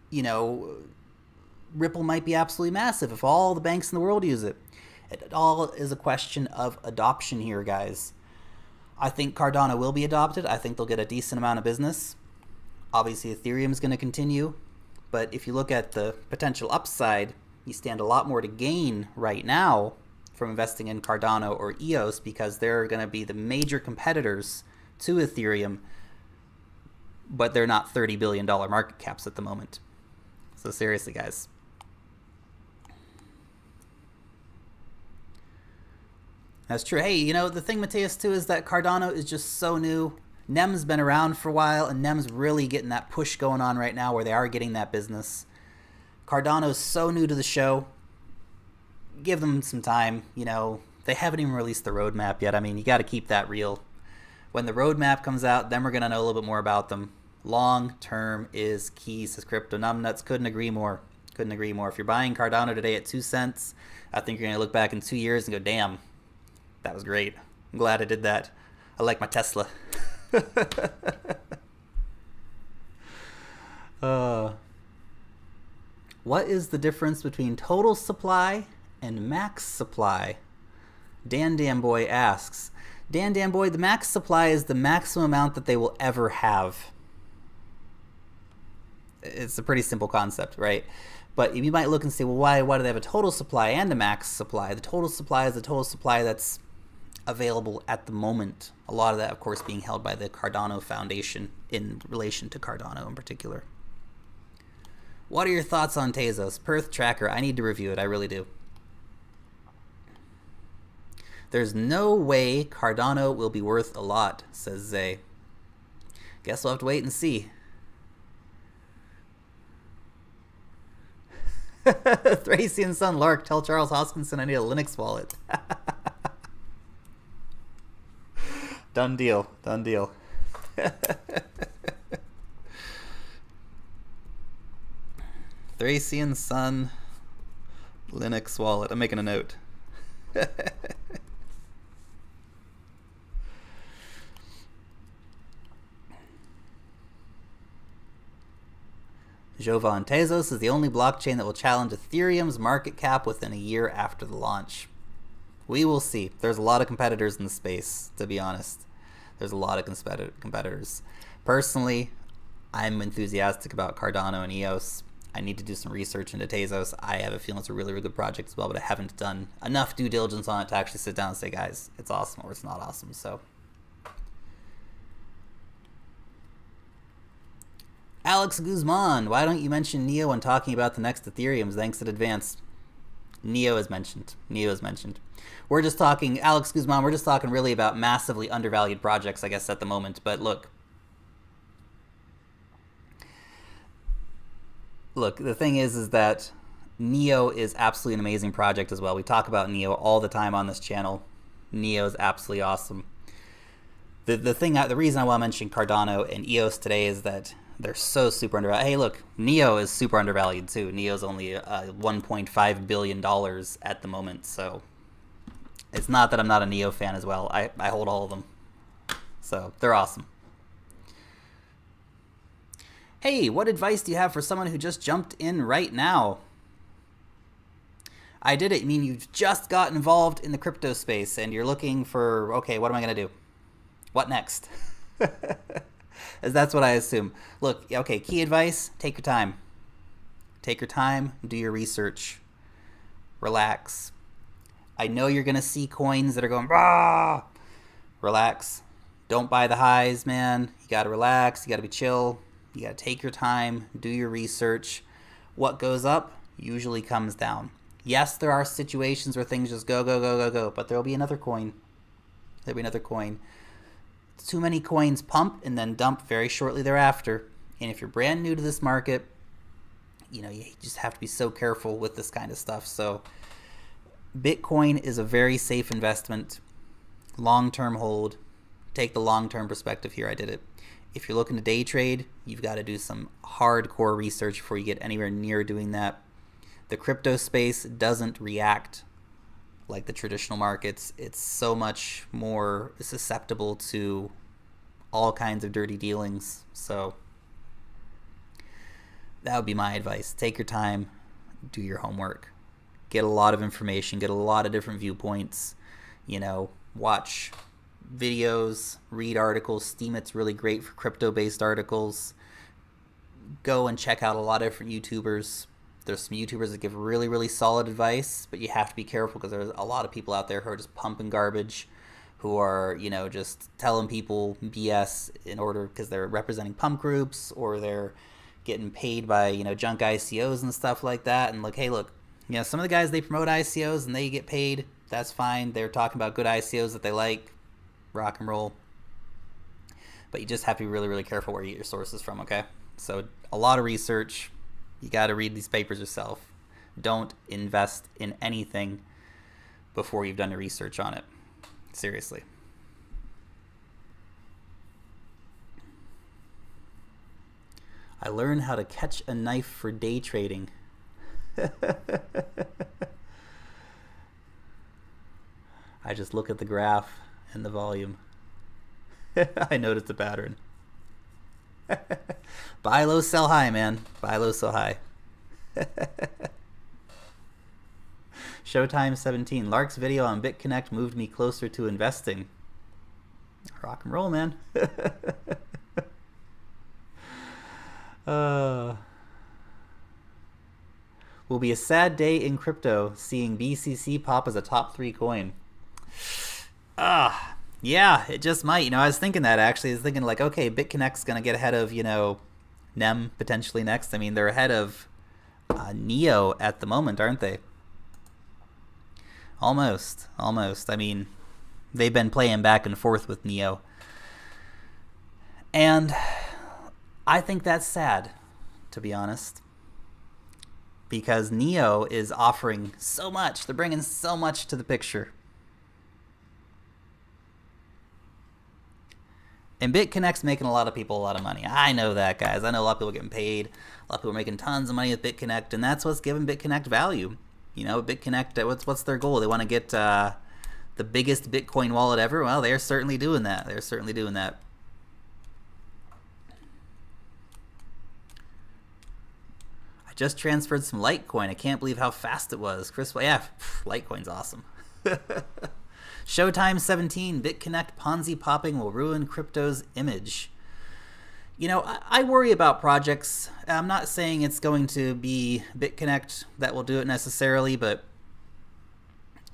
you know, Ripple might be absolutely massive if all the banks in the world use it. It all is a question of adoption here, guys. I think Cardano will be adopted. I think they'll get a decent amount of business. Obviously, Ethereum is going to continue. But if you look at the potential upside, you stand a lot more to gain right now from investing in Cardano or EOS, because they're going to be the major competitors to Ethereum, but they're not $30 billion market caps at the moment. So seriously, guys. That's true. Hey, you know, the thing, Mateus, too, is that Cardano is just so new. NEM's been around for a while, and NEM's really getting that push going on right now where they are getting that business. Cardano's so new to the show. Give them some time. You know, they haven't even released the roadmap yet. I mean, you got to keep that real. When the roadmap comes out, then we're going to know a little bit more about them. Long term is key, says Crypto Numbnuts. Couldn't agree more. Couldn't agree more. If you're buying Cardano today at 2 cents, I think you're going to look back in 2 years and go, damn, that was great. I'm glad I did that. I like my Tesla. What is the difference between total supply and max supply? Dan Boy asks. Dan Boy, the max supply is the maximum amount that they will ever have. It's a pretty simple concept, right? But you might look and say, well, why do they have a total supply and a max supply? The total supply is the total supply that's available at the moment. A lot of that, of course, being held by the Cardano Foundation in relation to Cardano in particular. What are your thoughts on Tezos? Perth Tracker. I need to review it. I really do. There's no way Cardano will be worth a lot, says Zay. Guess we'll have to wait and see. Thracian Son Lark, tell Charles Hoskinson I need a Linux wallet. Done deal. Done deal. Thracian Son Linux wallet. I'm making a note. Jovan, Tezos is the only blockchain that will challenge Ethereum's market cap within a year after the launch. We will see. There's a lot of competitors in the space, to be honest. There's a lot of competitors. Personally, I'm enthusiastic about Cardano and EOS. I need to do some research into Tezos. I have a feeling it's a really, really good project as well, but I haven't done enough due diligence on it to actually sit down and say, guys, it's awesome or it's not awesome. So, Alex Guzman, why don't you mention Neo when talking about the next Ethereums? Thanks in advance. Neo is mentioned. Neo is mentioned. We're just talking, Alex Guzman, we're just talking really about massively undervalued projects, I guess, at the moment. But look, the thing is that Neo is absolutely an amazing project as well. We talk about Neo all the time on this channel. Neo is absolutely awesome. The reason I want to mention Cardano and EOS today is that they're so super undervalued. Hey, look, Neo is super undervalued too. Neo's only $1.5 billion at the moment, so it's not that I'm not a Neo fan as well. I hold all of them, so they're awesome. Hey, what advice do you have for someone who just jumped in right now? I did it. I mean, you've just got involved in the crypto space and you're looking for, okay, what am I going to do? What next? As that's what I assume. Look, okay, key advice, take your time. Take your time, do your research. Relax. I know you're going to see coins that are going, rah! Relax. Don't buy the highs, man. You got to relax. You got to be chill. You got to take your time, do your research. What goes up usually comes down. Yes, there are situations where things just go, go, go, go, go, but there'll be another coin. There'll be another coin. Too many coins pump and then dump very shortly thereafter. And if you're brand new to this market, you know, you just have to be so careful with this kind of stuff. So Bitcoin is a very safe investment. Long-term hold. Take the long-term perspective here. I did it. If you're looking to day trade, you've got to do some hardcore research before you get anywhere near doing that. The crypto space doesn't react like the traditional markets. It's so much more susceptible to all kinds of dirty dealings. So that would be my advice. Take your time, do your homework, get a lot of information, get a lot of different viewpoints, you know, watch videos, read articles. Steemit's really great for crypto-based articles. go and check out a lot of different YouTubers. There's some YouTubers that give really, really solid advice, but you have to be careful because there's a lot of people out there who are just pumping garbage, who are, you know, just telling people BS in order because they're representing pump groups or they're getting paid by, you know, junk ICOs and stuff like that. And look, hey, look, you know, some of the guys, they promote ICOs and they get paid. That's fine. They're talking about good ICOs that they like. Rock and roll. But you just have to be really, really careful where you get your sources from, okay? So a lot of research. You got to read these papers yourself. Don't invest in anything before you've done your research on it. Seriously. I learned how to catch a knife for day trading. I just look at the graph and the volume. I noticed the pattern. Buy low, sell high, man. Buy low, sell high. Showtime 17. Lark's video on BitConnect moved me closer to investing. Rock and roll, man. Will be a sad day in crypto seeing BCC pop as a top 3 coin. Yeah, it just might. You know, I was thinking that actually. I was thinking like, okay, BitConnect's going to get ahead of, you know, NEM potentially next. I mean, they're ahead of Neo at the moment, aren't they? Almost. I mean, they've been playing back and forth with Neo. And I think that's sad, to be honest. Because Neo is offering so much. They're bringing so much to the picture. And BitConnect's making a lot of people a lot of money. I know that, guys. I know a lot of people getting paid. A lot of people are making tons of money with BitConnect, and that's what's giving BitConnect value. You know, BitConnect, what's their goal? They want to get the biggest Bitcoin wallet ever? Well, they're certainly doing that. They're certainly doing that. I just transferred some Litecoin. I can't believe how fast it was. Chris, yeah, Litecoin's awesome. Showtime 17, BitConnect Ponzi popping will ruin crypto's image. You know, I worry about projects. I'm not saying it's going to be BitConnect that will do it necessarily, but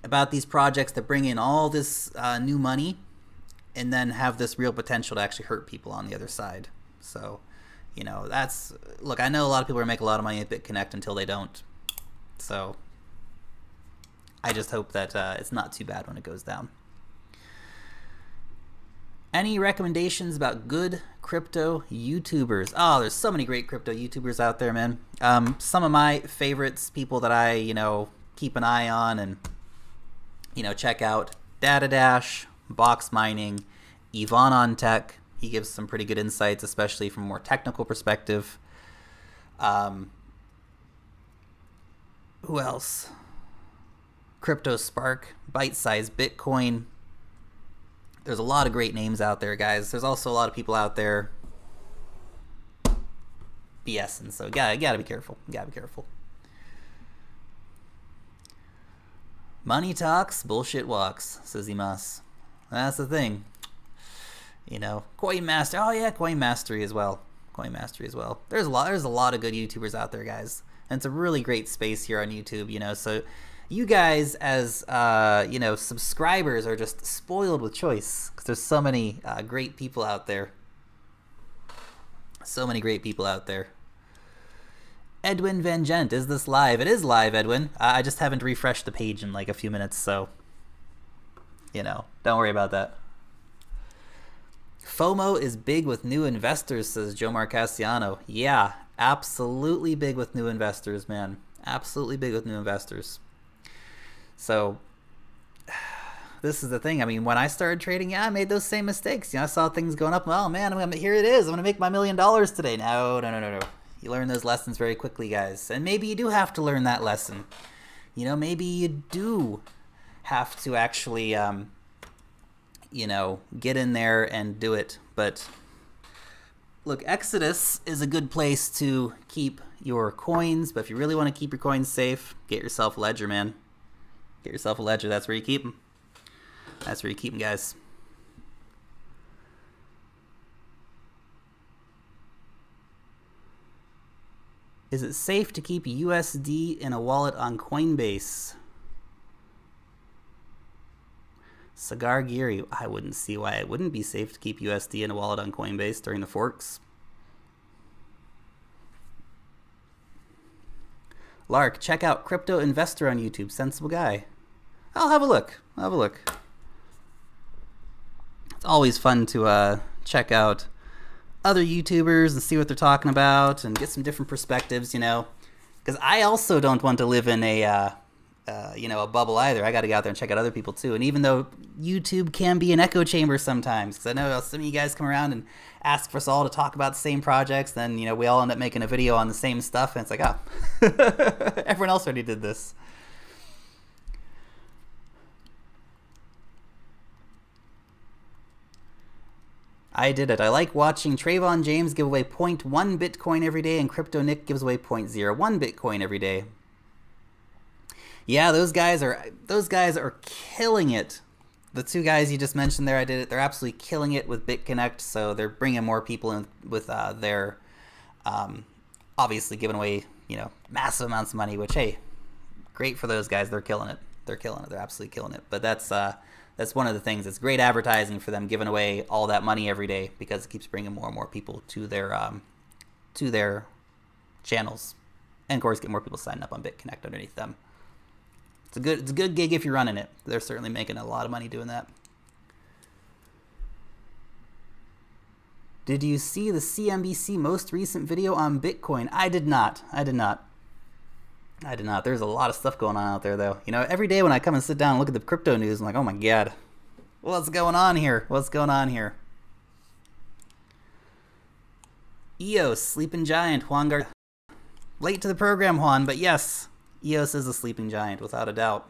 about these projects that bring in all this new money and then have this real potential to actually hurt people on the other side. So, you know, that's, look, I know a lot of people are making a lot of money at BitConnect until they don't. So I just hope that it's not too bad when it goes down. Any recommendations about good crypto YouTubers? Oh, there's so many great crypto YouTubers out there, man. Some of my favorites, people that I, you know, keep an eye on and, you know, check out. Data Dash, Box Mining, Yvonne on Tech. He gives some pretty good insights, especially from a more technical perspective. Who else? Crypto Spark, Bite Size Bitcoin. There's a lot of great names out there, guys. There's also a lot of people out there BSing, so you gotta be careful. You gotta be careful. Money talks, bullshit walks, says Imas. That's the thing. You know, Coin Master. Oh yeah, Coin Mastery as well. Coin Mastery as well. There's a lot of good YouTubers out there, guys. And it's a really great space here on YouTube, you know, so you guys as, you know, subscribers are just spoiled with choice because there's so many great people out there. So many great people out there. Edwin Van Gent, is this live? It is live, Edwin. I just haven't refreshed the page in like a few minutes, so, you know, don't worry about that. FOMO is big with new investors, says Joe Marcassiano. Yeah, absolutely big with new investors, man. Absolutely big with new investors. So this is the thing. I mean, when I started trading, yeah, I made those same mistakes. You know, I saw things going up. Oh man, here it is. I'm gonna make my $1 million today. No. You learn those lessons very quickly, guys. And maybe you do have to learn that lesson. You know, maybe you do have to actually, you know, get in there and do it. But look, Exodus is a good place to keep your coins. But if you really want to keep your coins safe, get yourself a ledger, man. Get yourself a ledger. That's where you keep them. That's where you keep them, guys. Is it safe to keep USD in a wallet on Coinbase? Cigar Geary, I wouldn't see why it wouldn't be safe to keep USD in a wallet on Coinbase during the forks. Lark, check out Crypto Investor on YouTube. Sensible guy. I'll have a look. I'll have a look. It's always fun to check out other YouTubers and see what they're talking about and get some different perspectives, you know. Because I also don't want to live in a you know, a bubble either. I got to go out there and check out other people too. And even though YouTube can be an echo chamber sometimes, because I know some of you guys come around and ask for us all to talk about the same projects, then, you know, we all end up making a video on the same stuff, and it's like, oh, everyone else already did this. I did it. I like watching Trayvon James give away 0.1 Bitcoin every day, and Crypto Nick gives away 0.01 Bitcoin every day. Yeah, those guys are killing it. The two guys you just mentioned there, I did it. They're absolutely killing it with BitConnect. So they're bringing more people in with their obviously giving away, you know, massive amounts of money. Which, hey, great for those guys. They're killing it. They're killing it. They're absolutely killing it. But that's one of the things. It's great advertising for them giving away all that money every day, because it keeps bringing more and more people to their channels, and of course get more people signing up on BitConnect underneath them. It's a good gig if you're running it. They're certainly making a lot of money doing that. Did you see the CNBC most recent video on Bitcoin? I did not. I did not. I did not. There's a lot of stuff going on out there, though. You know, every day when I come and sit down and look at the crypto news, I'm like, oh my God, what's going on here? What's going on here? EOS, sleeping giant, Juan Gar. Late to the program, Juan, but yes. EOS is a sleeping giant, without a doubt.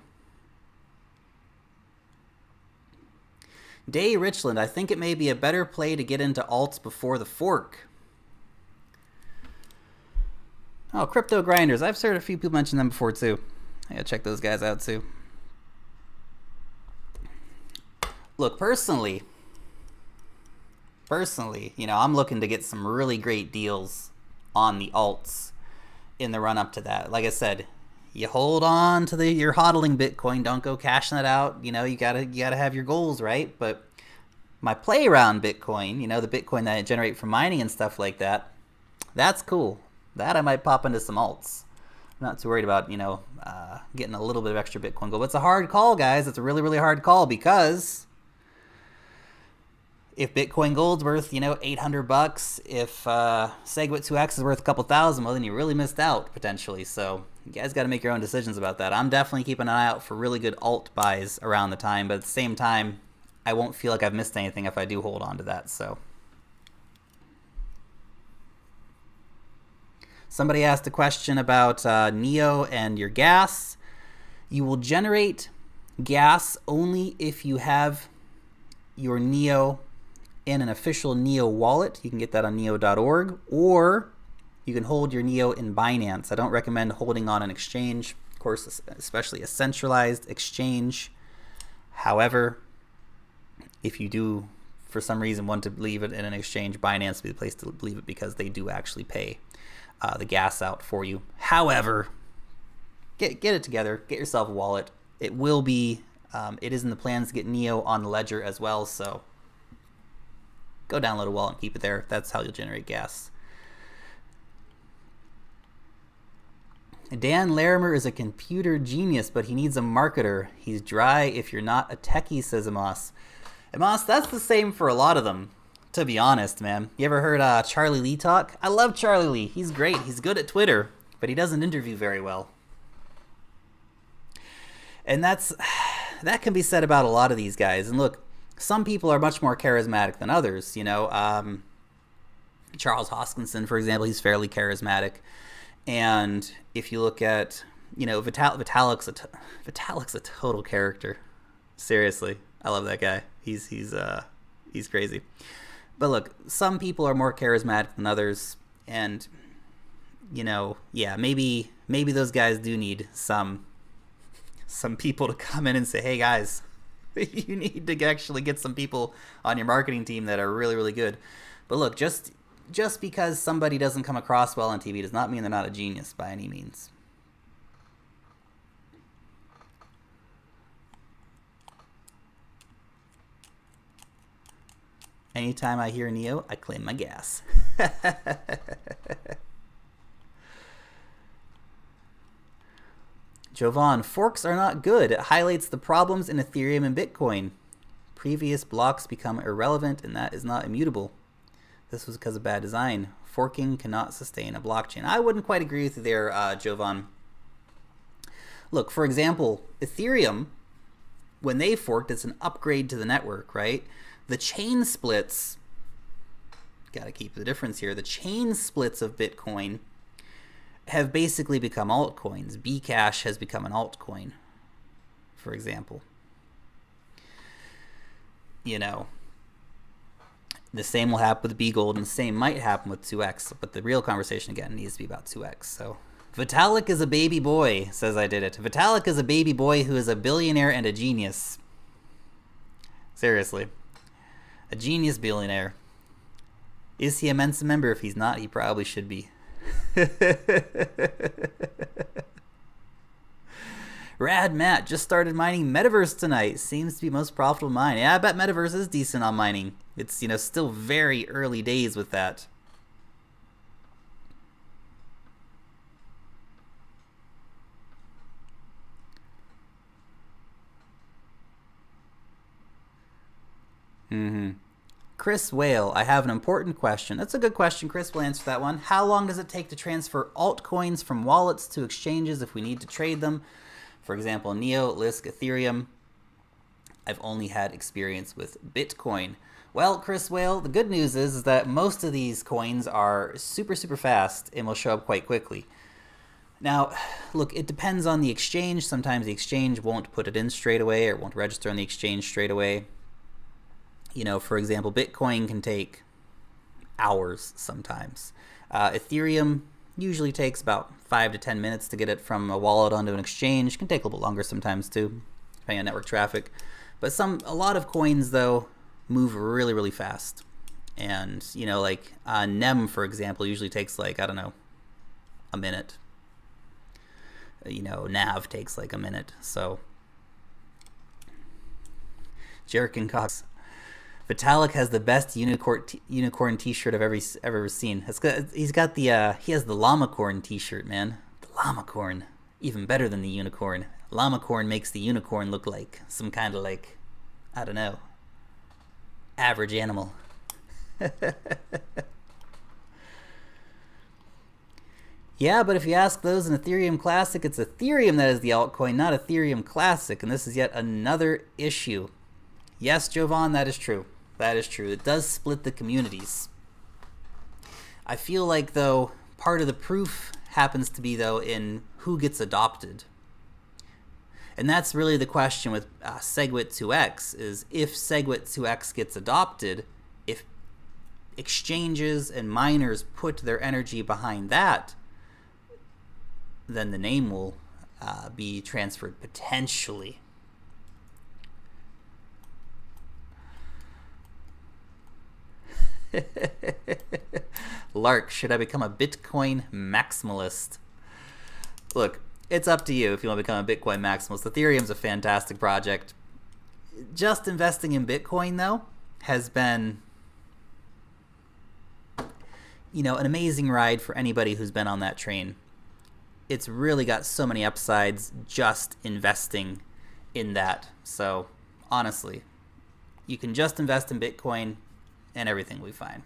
Day Richland, I think it may be a better play to get into alts before the fork. Oh, Crypto Grinders. I've heard a few people mention them before, too. I gotta check those guys out, too. Look, personally, you know, I'm looking to get some really great deals on the alts in the run-up to that. Like I said, you hold on to your HODLing Bitcoin. Don't go cashing it out. You know, you gotta have your goals, right? But my play around Bitcoin, you know, the Bitcoin that I generate from mining and stuff like that, that's cool. That I might pop into some alts. I'm not too worried about, you know, getting a little bit of extra Bitcoin gold. But it's a hard call, guys. It's a really, really hard call, because if Bitcoin Gold's worth, you know, 800 bucks, if SegWit 2X is worth a couple thousand, well, then you really missed out potentially. So you guys got to make your own decisions about that. I'm definitely keeping an eye out for really good alt buys around the time, but at the same time, I won't feel like I've missed anything if I do hold on to that. So somebody asked a question about NEO and your gas. You will generate gas only if you have your NEO in an official NEO wallet. You can get that on neo.org, or you can hold your NEO in Binance. I don't recommend holding on an exchange, of course, especially a centralized exchange. However, if you do, for some reason, want to leave it in an exchange, Binance would be the place to leave it, because they do actually pay the gas out for you. However, get it together. Get yourself a wallet. It will be, it is in the plans to get NEO on the ledger as well, so go download a wallet and keep it there. That's how you'll generate gas. Dan Larimer is a computer genius, but he needs a marketer. He's dry if you're not a techie, says Amos. Amos, that's the same for a lot of them, to be honest, man. You ever heard Charlie Lee talk? I love Charlie Lee. He's great. He's good at Twitter, but he doesn't interview very well. And that can be said about a lot of these guys. And look, some people are much more charismatic than others, you know. Charles Hoskinson, for example, he's fairly charismatic. And if you look at, you know, Vitalik's a total character. Seriously, I love that guy. He's crazy. But look, some people are more charismatic than others, and you know, yeah, maybe those guys do need some people to come in and say, hey guys, you need to actually get some people on your marketing team that are really, really good. But look, just just because somebody doesn't come across well on TV does not mean they're not a genius by any means. Anytime I hear Neo, I claim my gas. Jovan, forks are not good. It highlights the problems in Ethereum and Bitcoin. Previous blocks become irrelevant, and that is not immutable. This was because of bad design. Forking cannot sustain a blockchain. I wouldn't quite agree with you there, Jovan. Look, for example, Ethereum, when they forked, it's an upgrade to the network, right? The chain splits, got to keep the difference here, the chain splits of Bitcoin have basically become altcoins. Bcash has become an altcoin, for example. You know, the same will happen with BGold, and the same might happen with 2x, but the real conversation, again, needs to be about 2x. So, Vitalik is a baby boy, says I did it. Vitalik is a baby boy who is a billionaire and a genius. Seriously. A genius billionaire. Is he a Mensa member? If he's not, he probably should be. Rad Matt just started mining Metaverse tonight. Seems to be most profitable mine. Yeah, I bet Metaverse is decent on mining. It's, you know, still very early days with that. Chris Whale, I have an important question. That's a good question, Chris. We'll answer that one. How long does it take to transfer altcoins from wallets to exchanges if we need to trade them? For example, Neo, Lisk, Ethereum. I've only had experience with Bitcoin. Well, Chris Whale, the good news is that most of these coins are super, super fast and will show up quite quickly. Now, look, it depends on the exchange. Sometimes the exchange won't put it in straight away or won't register on the exchange straight away. You know, for example, Bitcoin can take hours sometimes. Ethereum usually takes about 5 to 10 minutes to get it from a wallet onto an exchange. It can take a little bit longer sometimes too, depending on network traffic. But a lot of coins, though, move really, really fast. And, you know, like NEM, for example, usually takes like, I don't know, a minute. You know, NAV takes like a minute. So, Jerk and Cox. Vitalik has the best unicorn T-shirt I've ever seen. He's got the he has the llamacorn T-shirt, man. The llamacorn, even better than the unicorn. Llamacorn makes the unicorn look like some kind of like, I don't know, average animal. Yeah, but if you ask those in Ethereum Classic, it's Ethereum that is the altcoin, not Ethereum Classic, and this is yet another issue. Yes, Jovan, that is true. That is true. It does split the communities. I feel like, though, part of the proof happens to be, though, in who gets adopted. And that's really the question with SegWit2x, is if SegWit2x gets adopted, if exchanges and miners put their energy behind that, then the name will be transferred potentially. Lark, should I become a Bitcoin maximalist? Look, it's up to you if you want to become a Bitcoin maximalist. Ethereum's a fantastic project. Just investing in Bitcoin, though, has been, you know, an amazing ride for anybody who's been on that train. It's really got so many upsides just investing in that. So, honestly, you can just invest in Bitcoin and everything will be fine.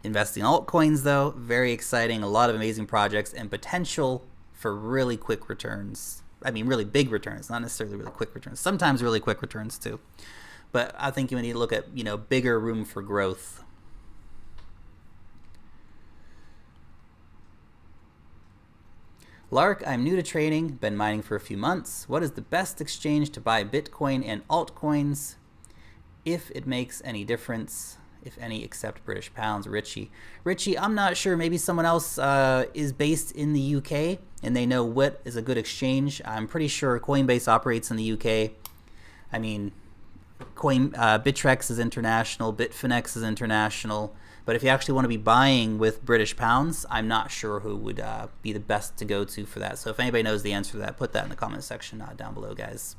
Investing in altcoins, though, very exciting. A lot of amazing projects and potential for really quick returns. I mean, really big returns, not necessarily really quick returns. Sometimes really quick returns, too. But I think you need to look at, you know, bigger room for growth. Lark, I'm new to trading, been mining for a few months. What is the best exchange to buy Bitcoin and altcoins? If it makes any difference, if any, except British pounds. Richie, I'm not sure. Maybe someone else is based in the UK and they know what is a good exchange. I'm pretty sure Coinbase operates in the UK. I mean, Bittrex is international, Bitfinex is international. But if you actually want to be buying with British pounds, I'm not sure who would be the best to go to for that. So if anybody knows the answer to that, put that in the comment section down below, guys.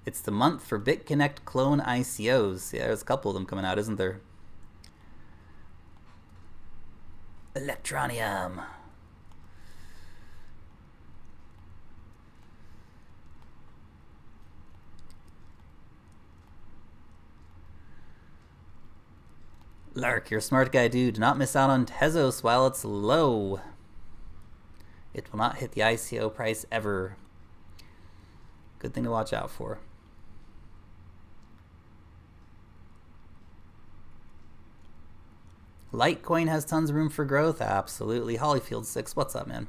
It's the month for BitConnect clone ICOs. Yeah, there's a couple of them coming out, isn't there? Electronium. Lark, you're a smart guy, dude. Do not miss out on Tezos while it's low. It will not hit the ICO price ever. Good thing to watch out for. Litecoin has tons of room for growth. Absolutely. Hollyfield6, what's up, man?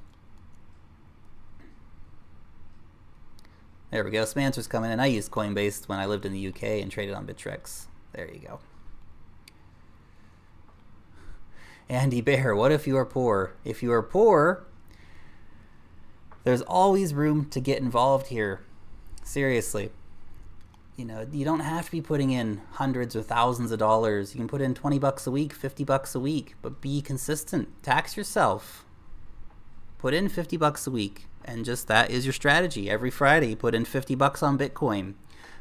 There we go. Some answers coming in. I used Coinbase when I lived in the UK and traded on Bittrex. There you go. Andy Bear, what if you are poor? If you are poor, there's always room to get involved here. Seriously. You know, you don't have to be putting in hundreds or thousands of dollars. You can put in 20 bucks a week, 50 bucks a week, but be consistent. Tax yourself. Put in 50 bucks a week, and just that is your strategy. Every Friday, you put in 50 bucks on Bitcoin.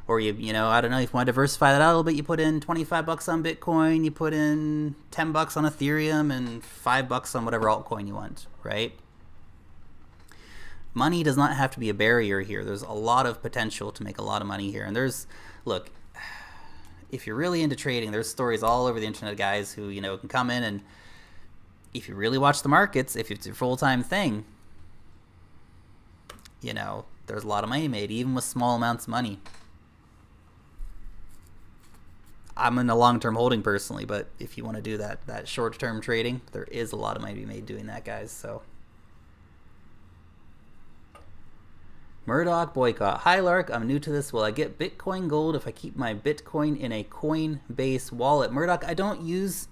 Or you know, I don't know, if you want to diversify that out a little bit, you put in 25 bucks on Bitcoin, you put in 10 bucks on Ethereum, and 5 bucks on whatever altcoin you want, right? Money does not have to be a barrier here. There's a lot of potential to make a lot of money here. And there's, look, if you're really into trading, there's stories all over the internet, guys, who, you know, can come in and if you really watch the markets, if it's your full-time thing, you know, there's a lot of money made, even with small amounts of money. I'm in a long-term holding personally, but if you want to do that short-term trading, there is a lot of money to be made doing that, guys. So, Murdoch boycott. Hi Lark, I'm new to this. Will I get Bitcoin Gold if I keep my Bitcoin in a Coinbase wallet? Murdoch, I don't use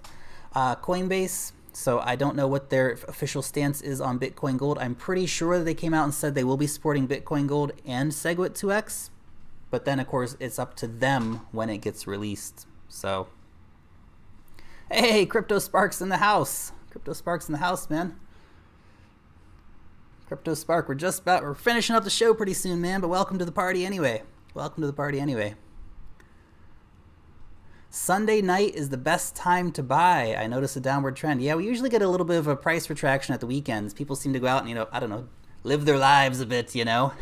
Coinbase, so I don't know what their official stance is on Bitcoin Gold. I'm pretty sure that they came out and said they will be supporting Bitcoin Gold and SegWit 2x, but then of course it's up to them when it gets released. So, hey, Crypto Sparks in the house. Crypto Sparks in the house, man. Crypto Spark, we're finishing up the show pretty soon, man, but welcome to the party anyway. Welcome to the party anyway. Sunday night is the best time to buy. I notice a downward trend. Yeah, we usually get a little bit of a price retraction at the weekends. People seem to go out and, you know, I don't know, live their lives a bit, you know.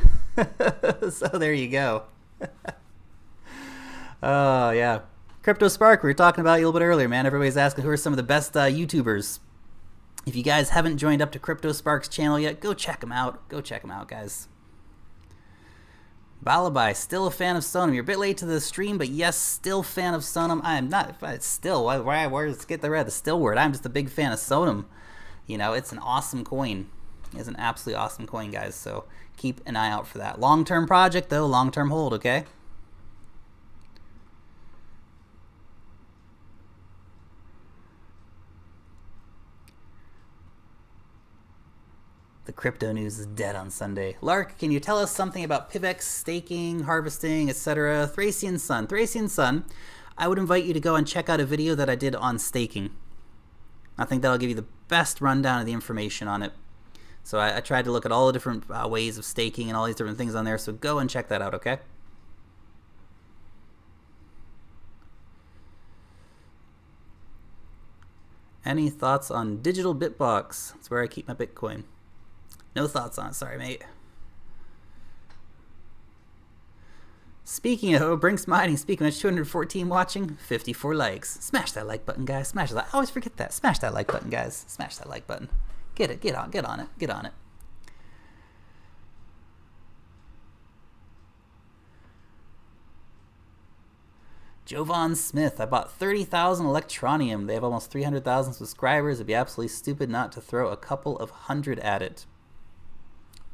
So there you go. Oh, yeah. Crypto Spark, we were talking about you a little bit earlier, man. Everybody's asking who are some of the best YouTubers. If you guys haven't joined up to Crypto Spark's channel yet, go check them out. Go check them out, guys. Balabai, still a fan of Sonm. You're a bit late to the stream, but yes, still fan of Sonm. I am not, still, where's get the still word? I'm just a big fan of Sonm. You know, it's an awesome coin. It's an absolutely awesome coin, guys, so keep an eye out for that. Long-term project, though, long-term hold, okay? The crypto news is dead on Sunday. Lark, can you tell us something about PIVX, staking, harvesting, etc.? Thracian Sun, I would invite you to go and check out a video that I did on staking. I think that'll give you the best rundown of the information on it. So I tried to look at all the different ways of staking and all these different things on there, so go and check that out, okay? Any thoughts on digital Bitbox? That's where I keep my Bitcoin. No thoughts on it. Sorry, mate. Speaking of Brinks Mining, speaking of 214 watching, 54 likes. Smash that like button, guys. Smash that. I always forget that. Smash that like button, guys. Smash that like button. Get it. Get on it. Get on it. Jovan Smith, I bought 30,000 Electronium. They have almost 300,000 subscribers. It'd be absolutely stupid not to throw a couple of hundred at it.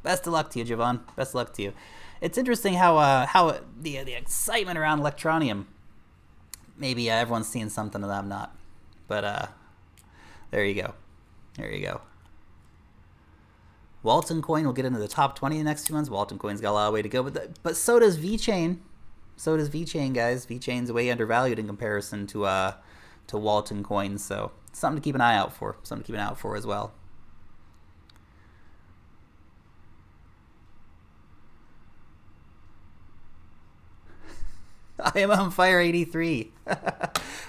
Best of luck to you, Jovan. Best of luck to you. It's interesting how the excitement around Electronium. Maybe everyone's seeing something that I'm not. But there you go. There you go. Walton Coin will get into the top 20 in the next few months. Walton Coin's got a lot of way to go, but so does VeChain. So does VeChain, guys. VeChain's way undervalued in comparison to Walton Coin, so something to keep an eye out for. Something to keep an eye out for as well. I am on fire 83.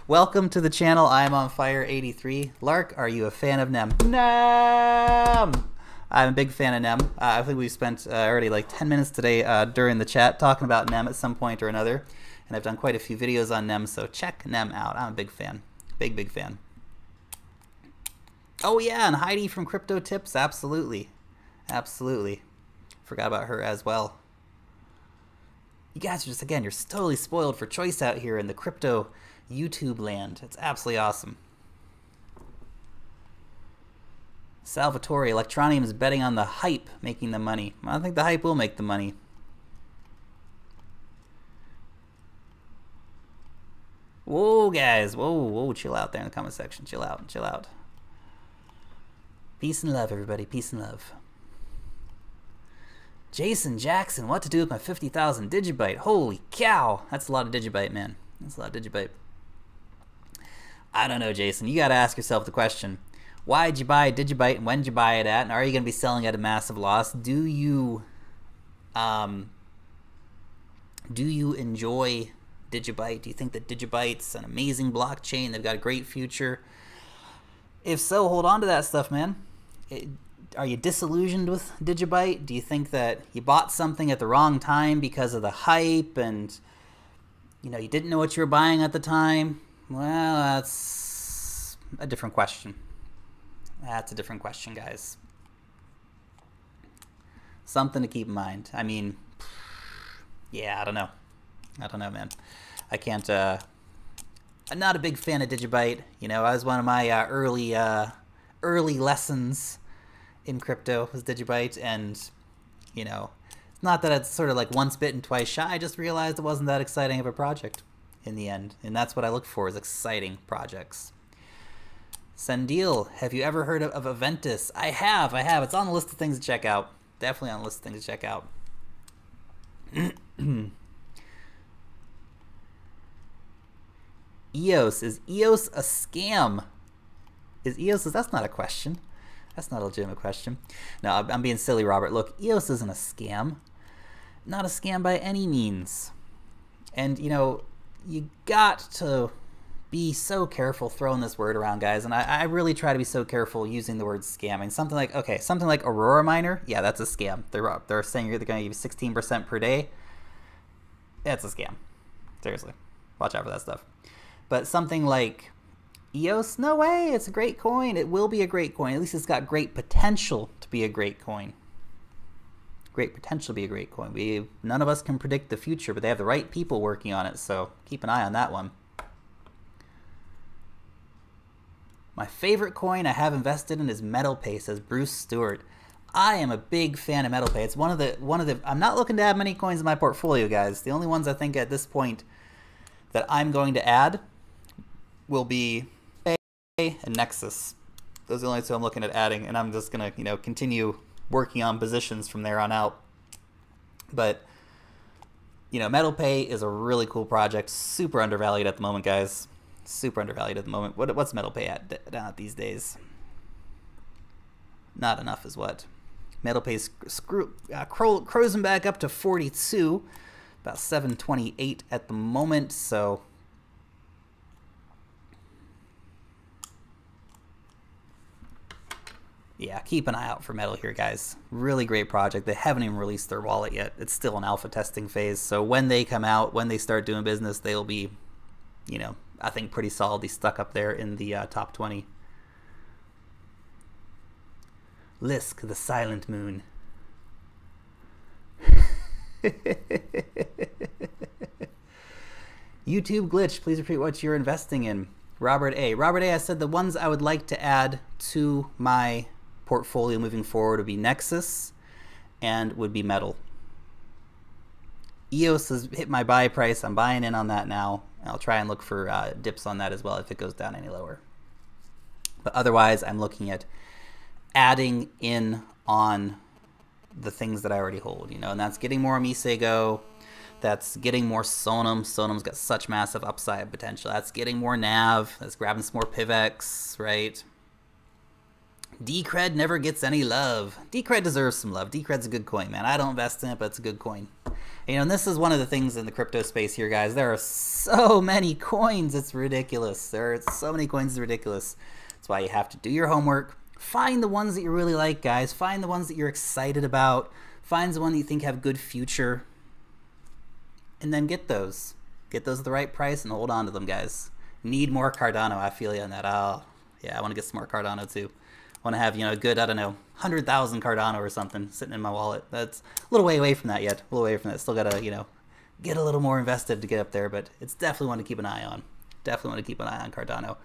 Welcome to the channel. I am on fire 83. Lark, are you a fan of NEM? NEM! I'm a big fan of NEM. I think we spent already like 10 minutes today during the chat talking about NEM at some point or another. And I've done quite a few videos on NEM, so check NEM out. I'm a big fan. Big fan. Oh yeah, and Heidi from Crypto Tips. Absolutely. Absolutely. Forgot about her as well. You guys are just, again, you're totally spoiled for choice out here in the crypto YouTube land. It's absolutely awesome. Salvatore, Electronium is betting on the hype making the money. I don't think the hype will make the money. Whoa, guys. Whoa, chill out there in the comment section. Chill out, chill out. Peace and love, everybody. Peace and love. Jason Jackson, what to do with my 50,000 Digibyte? Holy cow. That's a lot of Digibyte, man. That's a lot of Digibyte. I don't know, Jason. You got to ask yourself the question. Why did you buy a Digibyte and when did you buy it at? And are you going to be selling at a massive loss? Do you enjoy Digibyte? Do you think that Digibyte's an amazing blockchain? They've got a great future. If so, hold on to that stuff, man. Are you disillusioned with Digibyte? Do you think that you bought something at the wrong time because of the hype and you didn't know what you were buying at the time? Well, that's a different question. That's a different question, guys. Something to keep in mind. I mean, yeah, I don't know. I don't know, man. I can't, I'm not a big fan of Digibyte. That was one of my early lessons in crypto was Digibyte, and not that it's sort of like once bitten, twice shy. I just realized it wasn't that exciting of a project in the end, and that's what I look for, is exciting projects. Sendil, have you ever heard of Aventus? I have. It's on the list of things to check out. Definitely on the list of things to check out. EOS, is EOS a scam? That's not a question. That's not a legitimate question. No, I'm being silly, Robert. Look, EOS isn't a scam. Not a scam by any means. And, you got to be so careful throwing this word around, guys. And I really try to be so careful using the word scam. I mean, something like Aurora Miner, yeah, that's a scam. They're saying they're going to give you 16% per day. That's a scam. Seriously. Watch out for that stuff. But something like EOS, no way, it's a great coin. It will be a great coin. At least it's got great potential to be a great coin. Great potential to be a great coin. None of us can predict the future, but they have the right people working on it, so keep an eye on that one. My favorite coin I have invested in is MetalPay, says Bruce Stewart. I am a big fan of MetalPay. It's one of the I'm not looking to add many coins in my portfolio, guys. The only ones I think at this point that I'm going to add will be and Nexus. Those are the only two I'm looking at adding, and I'm just gonna continue working on positions from there on out. But MetalPay is a really cool project, super undervalued at the moment, guys. Super undervalued at the moment. What's MetalPay at these days? Not enough is what. MetalPay's cruising back up to 42, about 728 at the moment, so yeah, keep an eye out for Metal here, guys. Really great project. They haven't even released their wallet yet. It's still in alpha testing phase. So when they come out, when they start doing business, they'll be, I think pretty solidly stuck up there in the top 20. Lisk, the Silent Moon. YouTube glitch. Please repeat what you're investing in. Robert A. Robert A. I said the ones I would like to add to my portfolio moving forward would be Nexus and would be Metal. EOS has hit my buy price. I'm buying in on that now. I'll try and look for dips on that as well if it goes down any lower. But otherwise, I'm looking at adding in on the things that I already hold, you know, and that's getting more Misego. That's getting more Sonm. Sonm's got such massive upside potential. That's getting more NAV. That's grabbing some more PivX, right? Decred never gets any love. Decred deserves some love. Decred's a good coin, man. I don't invest in it, but it's a good coin. You know, and this is one of the things in the crypto space here, guys. There are so many coins. It's ridiculous. There are so many coins. It's ridiculous. That's why you have to do your homework. Find the ones that you really like, guys. Find the ones that you're excited about. Find the one that you think have good future. And then get those. Get those at the right price and hold on to them, guys. Need more Cardano. I feel you on that. Oh, yeah, I want to get some more Cardano too. I want to have, you know, a good, I don't know, 100,000 Cardano or something sitting in my wallet. That's a little way away from that yet. A little away from that. Still got to, you know, get a little more invested to get up there, but it's definitely one to keep an eye on. Definitely want to keep an eye on Cardano.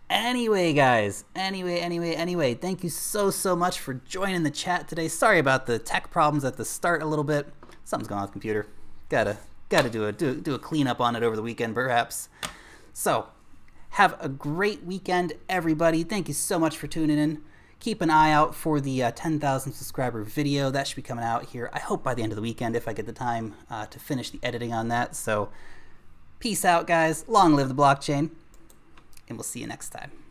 Anyway, guys, anyway, thank you so much for joining the chat today. Sorry about the tech problems at the start a little bit. Something's going on with the computer. Gotta do a cleanup on it over the weekend, perhaps. So, have a great weekend, everybody. Thank you so much for tuning in. Keep an eye out for the 10,000 subscriber video. That should be coming out here, I hope, by the end of the weekend, if I get the time to finish the editing on that. So, peace out, guys. Long live the blockchain, and we'll see you next time.